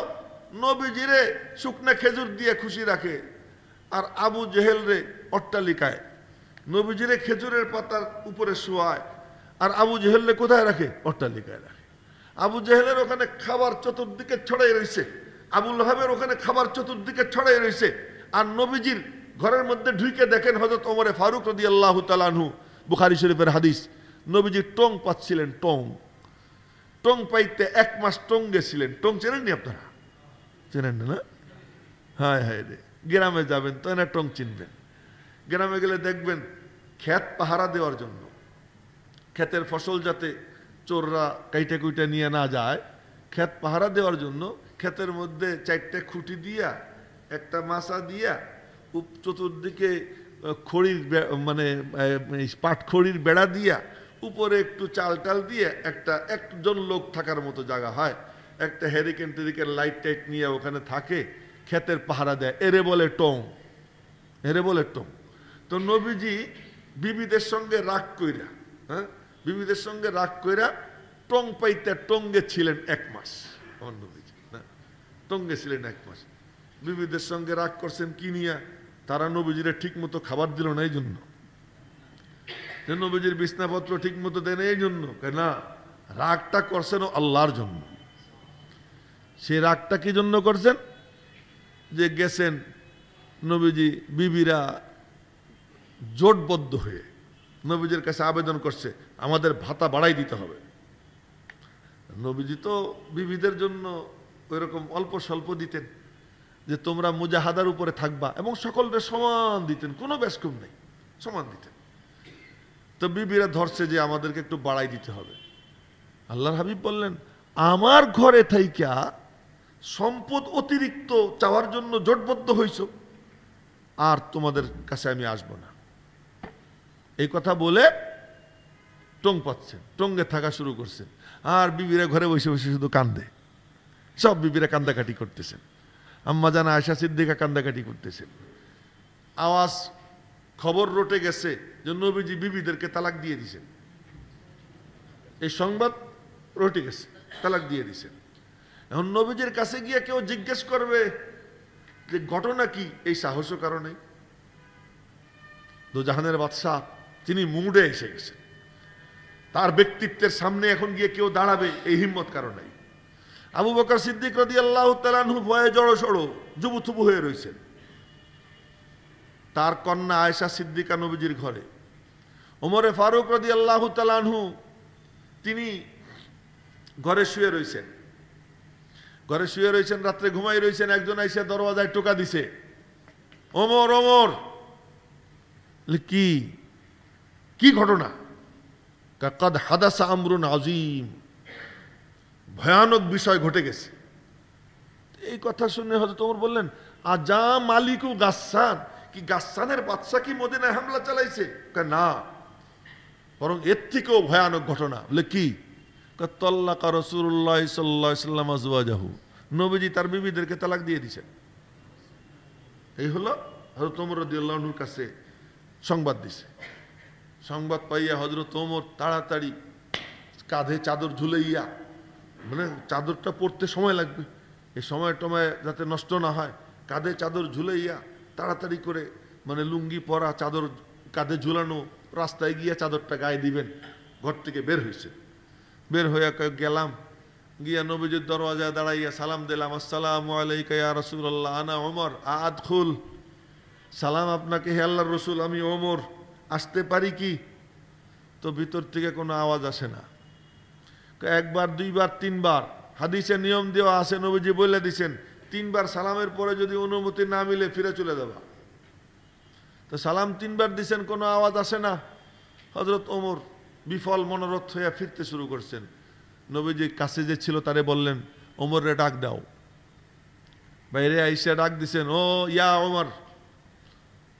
নবীজিরে শুকনা খেজুর দিয়ে খুশি রাখে, আর আবু জেহেল রে অট্টালিকায়। নবীজিরে খেজুরের পাতার উপরে শোয়ায়, আর আবু জেহেলরে কোথায় রাখে? অট্টালিকায় রাখে। আবু জেহেলের ওখানে খাবার চতুর্দিকে ছড়াই রয়েছে, আবুল লাহাবের ওখানে খাবার চতুর্দিকে ছড়াই রয়েছে। আর নবীজির ঘরের মধ্যে ঢুকে দেখেন হযরত ওমরে ফারুক রাদিয়াল্লাহু তাআলা আনহু, বুখারী শরীফের হাদিস, নবীজি টং পাচ্ছিলেন। টং পাইতে 1 মাস টং গেছিলেন। টং চেনেননি আপনারা? চেনেন না? হায় হায় রে, গ্রামে যাবেন তো না টং চিনবেন। গ্রামে গেলে দেখবেন ক্ষেত পাহারা দেওয়ার জন্য, ক্ষেতের ফসল যাতে চোররা কাইটা কুইটা নিয়ে না যায়, ক্ষেত পাহারা দেওয়ার জন্য ক্ষেতের মধ্যে 4টে খুঁটি দিয়া, একটা মাছা দিয়া, চতুর্দিকে খড়ির মানে পাট খড়ির বেড়া দিয়া, উপরে একটু চাল টাল দিয়ে একজন লোক থাকার মতো জায়গা হয়, একটা হ্যারিকেন টেরিকেন লাইট টাইট নিয়ে ওখানে থাকে, ক্ষেতের পাহারা দেয়। এরে বলে টং, এরে বলে টং। তো নবীজি বিবিদের সঙ্গে রাগ কইরা, বিবিদের সঙ্গে রাগ কইরা টং পাইতে টঙ্গে ছিলেন 1 মাস। আমার নবীজি টঙ্গে ছিলেন 1 মাস। বিবিদের সঙ্গে রাগ করছেন কি নিয়া? তারা নবীজিরে ঠিক মতো খাবার দিল না, এই জন্য। নবীজির বিছনাপত্র ঠিক মতো দেন, এই জন্য। না, রাগটা করছেন আল্লাহর জন্য। সে রাগটা কি জন্য করছেন? যে গেছেন নবীজি, বিবিরা জোটবদ্ধ হয়ে নবীজির কাছে আবেদন করছে, আমাদের ভাতা বাড়াই দিতে হবে। নবীজি তো বিবিদের জন্য ওইরকম অল্প স্বল্প দিতেন, যে তোমরা মুজাহাদার উপরে থাকবা, এবং সকলকে সমান দিতেন, কোনো বেশকম নেই, সমান দিতেন। তো বিবিরা ধরছে যে আমাদেরকে একটু বাড়াই দিতে হবে। আল্লাহর হাবিব বললেন, আমার ঘরে থাইকা সম্পদ অতিরিক্ত চাওয়ার জন্য জোটবদ্ধ হইছ, আর তোমাদের কাছে আমি আসবো না। এই কথা বলে টং পাচ্ছেন, টঙ্গে থাকা শুরু করছেন। আর বিবিরা ঘরে বসে বসে শুধু কান্দে, সব বিবিরা কান্দাকাটি করতেছেন। আম্মা জান আয়েশা সিদ্দিকা কান্দাকাটি করতেছেন। আওয়াজ, খবর রটে গেছে যে নবীজি বিবিদেরকে তালাক দিয়ে দিয়েছেন। এই সংবাদ রটে গেছে, তালাক দিয়ে দিয়েছেন। এখন নবীজির কাছে গিয়ে কেউ জিজ্ঞেস করবে যে ঘটনা কি, এই সাহসও কারণে। দোজাহানের বাদশাহ তিনি মুডে এসে গেছেন, তার ব্যক্তিত্বের সামনে এখন গিয়ে কেউ দাঁড়াবে, এই হিম্মত কারণে। আবু বকর সিদ্দিক রাদিয়াল্লাহু তাআলা আনহু ভয়ে জড়সড় জুবুথুবু হয়ে রয়েছেন। তার কন্যা আয়েশা সিদ্দিকা নবীজির ঘরে। ওমরে ফারুক রাদিয়াল্লাহু তাআলা আনহু তিনি ঘরে শুয়ে রয়েছেন, ঘরে শুয়ে রয়েছেন, রাত্রে ঘুমাই রয়েছেন। একজন আইসা দরওয়াজায় টোকা দিছে, ওমর ওমর। কি কি ঘটনা? কাদ হাদাসা আমরুন আযীম, ভয়ানক বিষয় ঘটে গেছে। এই কথা শুনে হযরত ওমর বললেন, আজা মালিকু গাসসান, কি গাসসানের বাদশা কি মদিনায় হামলা চালাইছে? না, বরং এর থেকেও ভয়ানক ঘটনা। বলে কি? তাল্লাকা রাসূলুল্লাহ সাল্লাল্লাহু আলাইহি ওয়াসাল্লাম আজওয়াজাহু, নবীজি তার বিবিদেরকে তালাক দিয়ে দিয়েছেন। এই হলো হযরত ওমর রাদিয়াল্লাহু আনহুর কাছে সংবাদ দিছে। সংবাদ পাইয়া হযরত ওমর তাড়াতাড়ি কাঁধে চাদর ঝুলাইয়া, মানে চাদরটা পড়তে সময় লাগবে, এই সময় টময় যাতে নষ্ট না হয়, কাঁধে চাদর ঝুলাইয়া তাড়াতাড়ি করে, মানে লুঙ্গি পরা, চাদর কাঁধে ঝুলানো, রাস্তায় গিয়া চাদরটা গায়ে দিবেন, ঘর থেকে বের হয়েছে। বের হইয়া গেলাম, গিয়া নবীজির দরওয়াজায় দাঁড়াইয়া সালাম দিলাম, আসসালামু আলাইকা ইয়া রাসূলুল্লাহ আনা ওমর আদখুল। সালাম আপনাকে হে আল্লাহর রসুল, আমি ওমর, আসতে পারি কি? তো ভিতর থেকে কোনো আওয়াজ আসে না। একবার, দুইবার, তিনবার হাদিসে নিয়ম দেওয়া আছে, নবীজি বলে দিছেন তিনবার সালামের পরে যদি অনুমতি না মিলে ফিরে চলে যাবা। তো সালাম তিনবার দিছেন, কোনো আওয়াজ আসে না। হযরত ওমর বিফল মনোরথ হইয়া ফিরতে শুরু করছেন। নবীজি কাছে যে ছিল তারে বললেন, ওমরে ডাক দাও। বাইরে আইসা ডাক দিছেন, ও ইয়া ওমর।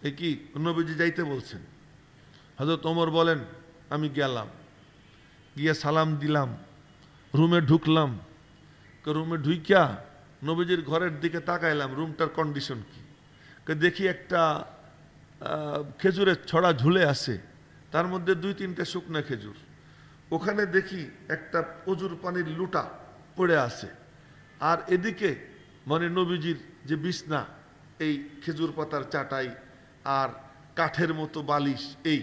এ কি? নবীজি যাইতে বলছেন। হযরত ওমর বলেন, আমি গেলাম, গিয়ে সালাম দিলাম, রুমে ঢুকলাম। রুমে ঢুইকা নবীজির ঘরের দিকে তাকাইলাম, রুমটার কন্ডিশন কি। দেখি একটা খেজুরের ছড়া ঝুলে আছে, তার মধ্যে 2-3টে শুকনা খেজুর। ওখানে দেখি একটা অজুর পানির লুটা পড়ে আছে, আর এদিকে মানে নবীজির যে বিছনা, এই খেজুর পাতার চাটাই আর কাঠের মতো বালিশ, এই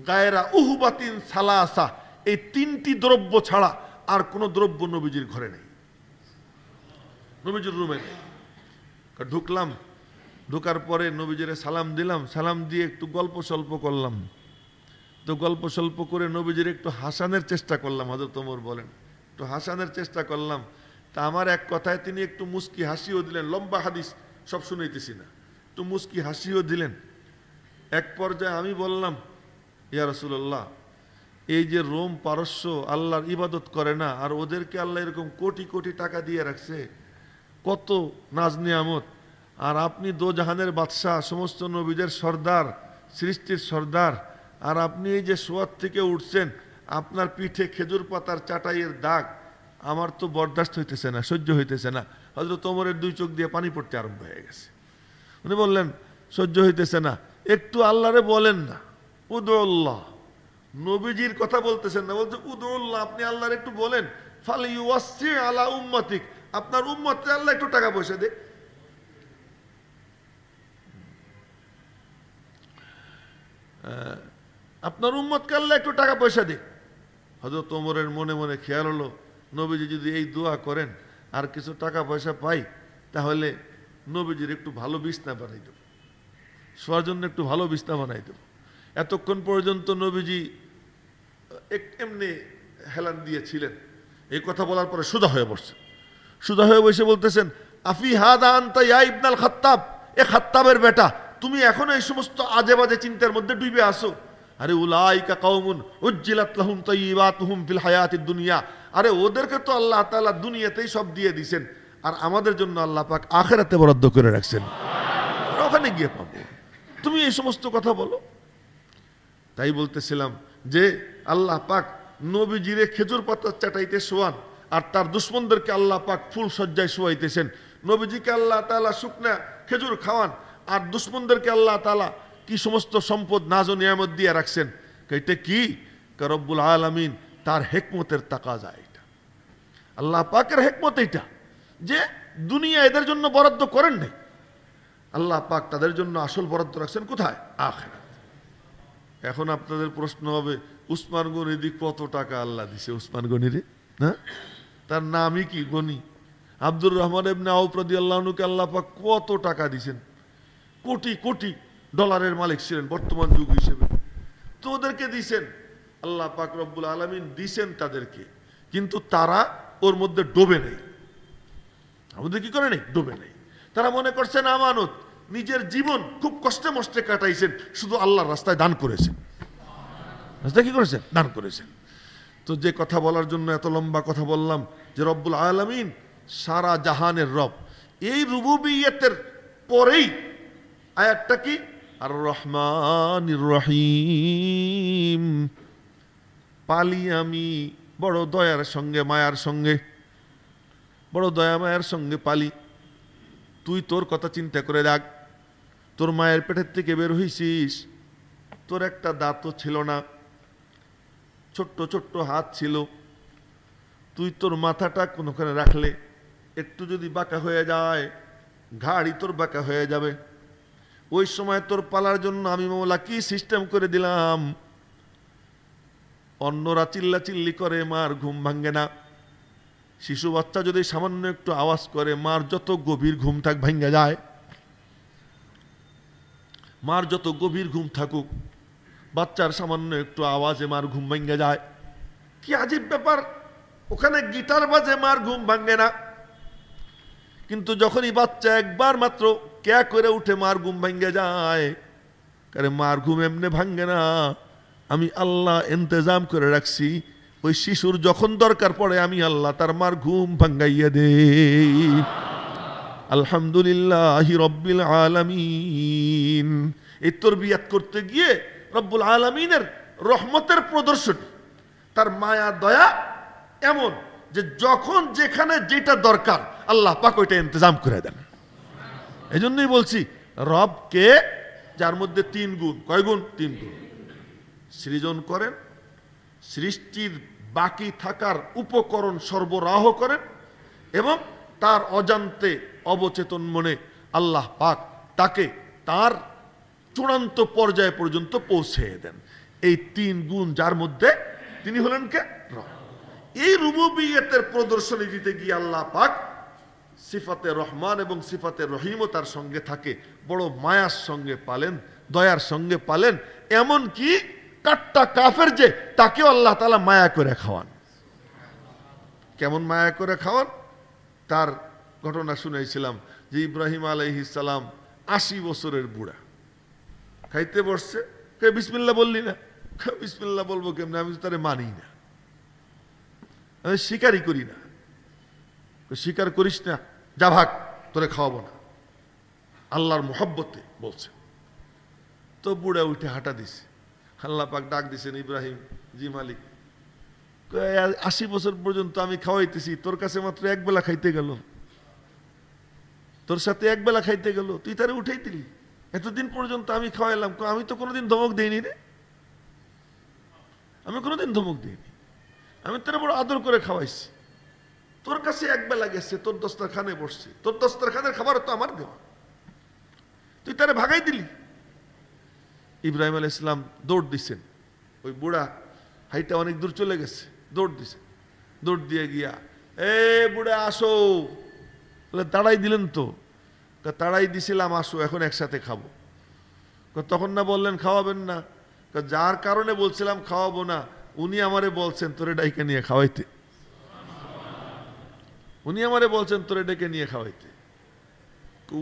গায়রা উহুবাতিন সালাসা, এই 3টি দ্রব্য ছাড়া আর কোনো দ্রব্য নবীজির ঘরে নেই, নবীজির রুমে নেই। ঢুকলাম, ঢোকার পরে নবীজিরে সালাম দিলাম, সালাম দিয়ে একটু গল্প সল্প করলাম। তো গল্প সল্প করে নবীজির একটু হাসানের চেষ্টা করলাম। হযরত ওমর বলেন, একটু হাসানের চেষ্টা করলাম। তা আমার এক কথায় তিনি একটু মুস্কি হাসিও দিলেন। লম্বা হাদিস সব শুনাইতেছি না, একটু মুস্কি হাসিও দিলেন। এক পর্যায়ে আমি বললাম, ইয়া রাসূলুল্লাহ, এই যে রোম পারস্য আল্লাহর ইবাদত করে না, আর ওদেরকে আল্লাহ এরকম কোটি কোটি টাকা দিয়ে রাখছে, কত নাজ নিয়ামত, আর আপনি দোজাহানের বাদশাহ, সমস্ত নবীদের সর্দার, সৃষ্টির সর্দার, আর আপনি এই যে সোয়াদ থেকে উঠছেন, আপনার পিঠে খেজুর পাতার চাটাইয়ের দাগ, আমার তো বরদাস্ত হইতেছে না, সহ্য হইতেছে না। হযরত ওমরের 2 চোখ দিয়ে পানি পড়তে আরম্ভ হয়ে গেছে। উনি বললেন, সহ্য হইতেছে না, একটু আল্লাহরে বলেন না, উদুল্লাহ। নবীজির কথা বলতেছেন না, বলছে উদুল্লাহ, আপনি আল্লাহর একটু বলেন, ফালিউয়াসসি আলা উম্মাতিক, আপনার উম্মতকে আল্লাহ একটু টাকা পয়সা দেয়। আপনার উম্মতকে আল্লাহ একটু টাকা পয়সা দিক। হযরত ওমরের মনে মনে খেয়াল হলো, নবীজি যদি এই দোয়া করেন আর কিছু টাকা পয়সা পাই, তাহলে নবীজির একটু ভালো বিছনা বানাই দেব, শোয়ার জন্য একটু ভালো বিছনা বানাই দেব। এতক্ষণ পর্যন্ত নবীজি এমনি হেলান দিয়েছিলেন, এই কথা বলার পরে সোজা হয়ে বসছেন। সোজা হয়ে বসে বলতেছেন, আফি হাদা আনতা ইয়া ইবনাল খাত্তাব, এ খাত্তাবের বেটা, তুমি এখন এই সমস্ত আজে বাজে চিন্তার মধ্যে ডুবে আসো। আরে উলাইকা কওমুন উজ্জিলাত লাহুম তাইয়্যিবাতুহুম ফিল হায়াতিদ দুনিয়া, আরে ওদেরকে তো আল্লাহ তাআলা দুনিয়াতেই সব দিয়ে দিয়েছেন, আর আমাদের জন্য আল্লাহ পাক আখিরাতে বরাদ্দ করে রাখছেন, ওখানে গিয়ে পাবো। তুমি এই সমস্ত কথা বলো। তাই বলতেছিলাম যে আল্লাহ পাক নবীজিরে খেজুর পাতার চাটাইতে শোয়ান, আর তার দুশমনদেরকে আল্লাহ পাক ফুল সজ্জায় শোয়াইতেছেন। নবীজিকে আল্লাহ তাআলা শুকনা খেজুর খাওয়ান, আর দুশমনদেরকে আল্লাহ তাআলা কি সমস্ত সম্পদ নাজ ও নিয়ামত দিয়ে রাখছেন। এটা কি? রব্বুল আলামিন তার হিকমতের তাকাজা, এটা আল্লাহ পাকের হিকমত, এটা যে দুনিয়া এদের জন্য বরাদ্দ করেন নাই, আল্লাহ পাক তাদের জন্য আসল বরাদ্দ রাখছেন কোথায়? আখিরাত। এখন আপনাদের প্রশ্ন হবে, উসমান গনিরে কত টাকা আল্লাহ দিছে? উসমান গনিরে না, তার নামই কি গনি? আব্দুর রহমান ইবনে আউফ রাদিয়াল্লাহু আনহুকে আল্লাহ পাক কত টাকা দিছেন, কোটি কোটি ডলারের মালিক ছিলেন বর্তমান যুগ হিসেবে। তো ওদেরকে দিছেন, আল্লাহ পাক রব্বুল আলামিন দিছেন তাদেরকে, কিন্তু তারা ওর মধ্যে ডোবে নেই। আমাদের কি করে নেই? ডোবে নেই। তারা মনে করছেন আমানত, নিজের জীবন খুব কষ্টে মষ্টে কাটাইছেন, শুধু আল্লাহর রাস্তায় দান করেছেন। রাস্তায় কি করেছেন? দান করেছেন। তো যে কথা বলার জন্য এত লম্বা কথা বললাম, যে রব্বুল আলামিন সারা জাহানের রব, এই রুবুবিয়তের পরেই আয়াতটা কি? আর রহমানির রহিম, পালি আমি বড় দয়ার সঙ্গে, মায়ার সঙ্গে, বড় দয়া মায়ার সঙ্গে পালি। তুই তোর কথা চিন্তা করে দেখ, তোর মায়ের পেটের থেকে বের হইছিস, তোর একটা দাঁতও ছিল না, ছোট্ট ছোট্ট হাত ছিল, তুই তোর মাথাটা কোনোখানে রাখলে একটু যদি বাঁকা হয়ে যায় ঘাড়ি তোর বাঁকা হয়ে যাবে। ওই সময় তোর পালার জন্য আমি মওলা কি সিস্টেম করে দিলাম, অন্যরা চিল্লা চিল্লি করে মার ঘুম ভাঙ্গে না, শিশু বাচ্চা যদি সামান্য একটু আওয়াজ করে মার যত গভীর ঘুম থাক ভাঙ্গে যায়, মার যত গভীর ঘুম থাকুক বাচ্চার সামান্য একটু আওয়াজে মার ঘুম ভাঙ্গে যায়। কি আজীব ব্যাপার, ওখানে গিটার বাজে মার ঘুম ভাঙ্গে না, কিন্তু যখনই বাচ্চা একবার মাত্র ক্যা করে উঠে মার ঘুম ভাঙ্গে যায়। কারণ মার ঘুম এমনি ভাঙ্গে না, আমি আল্লাহ ইন্তজাম করে রাখছি, ওই শিশুর যখন দরকার পড়ে আমি আল্লাহ তার মার ঘুম ভাঙ্গাইয়া দেই। আলহামদুলিল্লাহ রব্বিল আলামিন। এই তরবিয়াত করতে গিয়ে রব্বুল আলামিনের রহমতের প্রদর্শন, তার মায়া দয়া এমন যে যখন যেখানে যেটা দরকার আল্লাহ পাক ওইটা ইন্তজাম করে দেন। এই জন্যই বলছি রবকে, যার মধ্যে 3 গুণ। কয় গুণ? 3 গুণ। সৃজন করেন, সৃষ্টির বাকি থাকার উপকরণ সরবরাহ করেন, এবং তার অজান্তে অবচেতন মনে আল্লাহ পাক তাকে তার চূড়ান্ত পর্যায় পর্যন্ত পৌঁছে দেন। এই 3 গুণ যার মধ্যে, তিনি হলেন কে? রব। এই রুবুবিয়তের প্রদর্শনী দিতে গিয়ে আল্লাহ পাক সিফাতে রহমান এবং সিফাতে রহিমও তার সঙ্গে থাকে, বড় মায়ার সঙ্গে পালেন, দয়ার সঙ্গে পালেন। এমন কি কাট্টা কাফের যে তাকেও আল্লাহ তাআলা মায়া করে খাওয়ান। কেমন মায়া করে খাওয়ান? তার ঘটনা শুনেছিলাম যে ইব্রাহিম আলাইহিস সালাম 80 বছরের বুড়া, খাইতে বসছে, বিসমিল্লাহ বললি না? বিসমিল্লাহ বলবো কেমনে, আমি তো তারে মানি না, আমি স্বীকারই করি না। স্বীকার করিস না, যা ভাগ, তোরে খাওয়াবো না। আল্লাহর মোহব্বতে বলছে। তো বুড়া উঠে হাঁটা দিছে। আল্লাহ পাক ডাক দিছেন, ইব্রাহিম, জি মালিক, 80 বছর পর্যন্ত আমি খাওয়াইতেছি, তোর কাছে মাত্র এক বেলা খাইতে গেল, তোর সাথে এক বেলা খাইতে গেল, তুই তারে উঠেই দিলি। এতদিন পর্যন্ত আমি খাওয়াইলাম, আমি তো কোনোদিন ধমক দিইনি রে, আমি কোনোদিন ধমক দিইনি, আমি তোর বড় আদর করে খাওয়াইছি, তোর কাছে এক বেলা গেছে, তোর দস্তরখানে বসছে, তোর দস্তরখানের খাবার তো আমার দেওয়া, তুই তারে ভাগাই দিলি। ইব্রাহিম আলাইহিস সালাম দৌড় দিচ্ছেন, ওই বুড়া হাইটা অনেক দূর চলে গেছে, দৌড় দিছে, দৌড় দিয়ে গিয়া, এ বুড়া আসো, তাড়াই দিলেন তো? তাড়াই দিছিলাম, আসো এখন একসাথে খাবো। তখন না বললেন খাওয়াবেন না? যার কারণে বলছিলাম খাওয়াবো না, উনি আমারে বলছেন তোরে ডাইকে নিয়ে খাওয়াইতে, উনি আমারে বলছেন তোরে ডেকে নিয়ে খাওয়াইতে।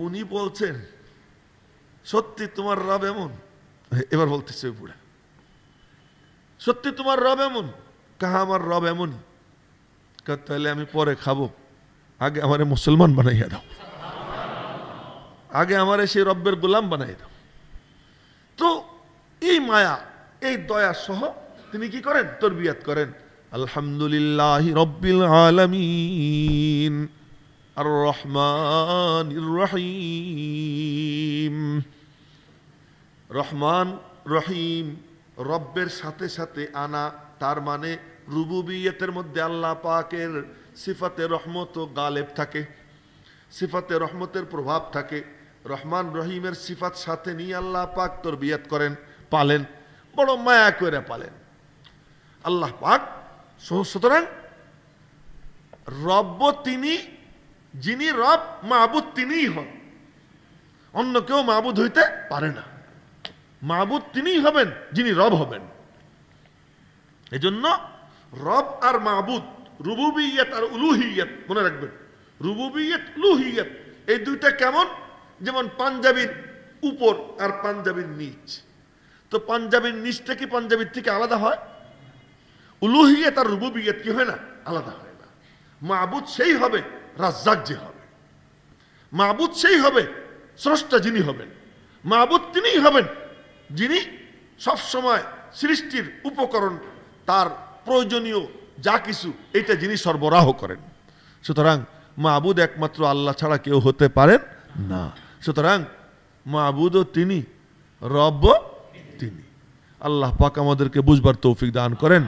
উনি বলছেন সত্যি তোমার রব এমন? এবার বলতেছে বুড়া, সত্যি তোমার রব এমন? কাহা আমার রব এমনই। তাহলে আমি পরে খাবো, আগে আমারে মুসলমান বানাইয়া দাও, আগে আমারে সেই রব্বের গোলাম বানাই দাও। তো এই মায়া, এই দয়া সহ তিনি কি করেন? তরবিয়াত করেন। আলহামদুলিল্লাহি রব্বিল আলামিন আর রহমানির রহিম। রহমান রহিম রব্বের সাথে সাথে আনা, তার মানে রুবুবিয়তের মধ্যে আল্লাহ পাকের সিফাতে রহমত ও গালেব থাকে, সিফাতে রহমতের প্রভাব থাকে। রহমান রহিমের সিফাত সাথে নিয়ে আল্লাহ পাক তরবিয়ত করেন, পালেন, বড় মায়া করে পালেন আল্লাহ পাক। সুতরাং রব্ব তিনি, যিনি রব, মাবুদ তিনিই হন, অন্য কেউ মাবুদ হইতে পারে না। মাবুদ তিনিই হবেন যিনি রব হবেন। এজন্য রব আর মাবুদ, রুবুবিয়ত আর উলুহিয়ত মনে রাখবেন। রুবুবিয়ত, উলুহিয়ত এই দুইটা কেমন? যেমন পাঞ্জাবির উপর আর পাঞ্জাবির নিচ। তো পাঞ্জাবির নিচটা কি পাঞ্জাবির থেকে আলাদা হয়? উলুহিয়ত আর রুবুবিয়ত কি হয় না? আলাদা হয় না। মাবুদ সেই হবে রাজ্জাক যে হবে, মাবুদ সেই হবে স্রষ্টা যিনি হবেন, মাবুদ তিনিই হবেন যিনি সবসময় সৃষ্টির উপকরণ, তার প্রয়োজনীয় যা কিছু, এটা যিনি সরবরাহ করেন। সুতরাং মাবুদ একমাত্র আল্লাহ ছাড়া কেউ হতে পারেন না। সুতরাং মাবুদও তিনি, রব তিনি। আল্লাহ পাক আমাদেরকে বুঝবার তৌফিক দান করেন।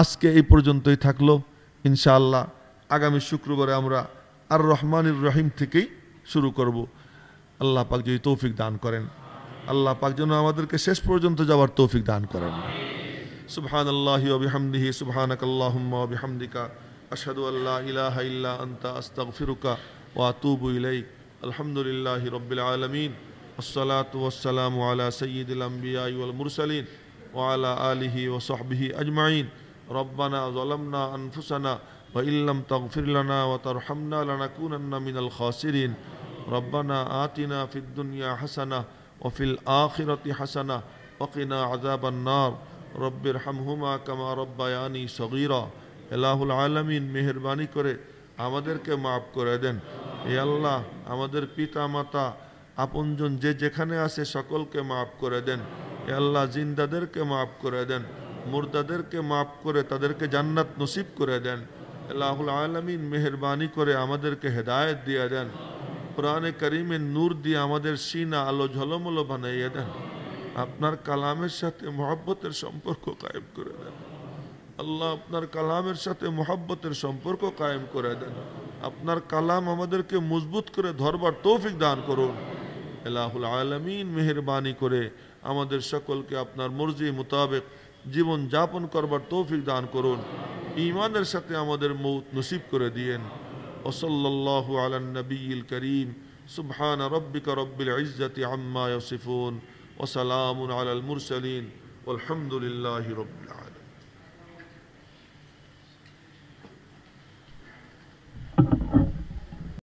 আজকে এই পর্যন্তই থাকলো। ইনশাআল্লাহ আগামী শুক্রবারে আমরা আর রহমানির রহিম থেকেই শুরু করব। আল্লাহ পাক যদি তৌফিক দান করেন, আল্লাহ পাক যেন আমাদেরকে শেষ পর্যন্ত যাওয়ার তৌফিক দান করেন। সুবহানাল্লাহি ওয়া বিহামদিহি, সুবহানাকাল্লাহুম্মা ওয়া বিহামদিকা, আশহাদু আল্লা ইলাহা ইল্লা আনতা, আস্তাগফিরুকা ওয়া আতুবু ইলাইক। আলহামদুলিল্লাহি রাব্বিল আলামিন, আসসালাতু ওয়াসসালামু আলা সাইয়্যিদিল আমবিয়াই ওয়াল মুরসালিন ওয়া আলা আলিহি ওয়া সাহবিহি আজমাইন। রব্বানা যালামনা আনফুসানা ওয়া ইল্লাম তাগফির লানা ওয়া তারহামনা লানাকুনান্না মিনাল খাসিরিন। রব্বানা আতিনা ফিদ দুনিয়া হাসানাহ ওয়া ফিল আখিরাতি হাসানাহ ওয়া কিনা আযাবান নার। রব্বিরহামহুমা কামা রব্বায়ানি সগীরা। ইলাহুল আলামিন, মেহেরবানি করে আমাদেরকে মাফ করে দেন। হে আল্লাহ, আমাদের পিতা মাতা আপনজন যে যেখানে আছে সকলকে মাফ করে দেন। হে আল্লাহ, জিন্দাদেরকে মাফ করে দেন, মুর্দাদেরকে মাফ করে তাদেরকে জান্নাত নসিব করে দেন। ইলাহুল আলামিন, মেহেরবানি করে আমাদেরকে হেদায়েত দিয়ে দেন। কোরআনে কারীমের নূর দিয়ে আমাদের সিনা আলো ঝলমলো বানাইয়ে দেন। আপনার কালামের সাথে মহব্বতের সম্পর্ক কায়েম করে দেন। আল্লাহ, আপনার কালামের সাথে মহব্বতের সম্পর্ক কায়েম করে দেন। আপনার কালাম আমাদেরকে মজবুত করে ধরবার তৌফিক দান করুন। ইলাহুল আলামিন, মেহেরবানি করে আমাদের সকলকে আপনার মর্জি মোতাবেক জীবন যাপন করবার তৌফিক দান করুন। ঈমানের সাথে আমাদের মৌত নসিব করে দিয়েন। ওয়াসাল্লাল্লাহু আলান নবিয়্যিল কারীম। সুবহানা রাব্বিকা রাব্বিল ইজ্জাতি আম্মা ইয়াসিফুন ওয়া সালামুন আলাল মুরসালিন ওয়ালহামদুলিল্লাহি রাব্বিল আলামিন।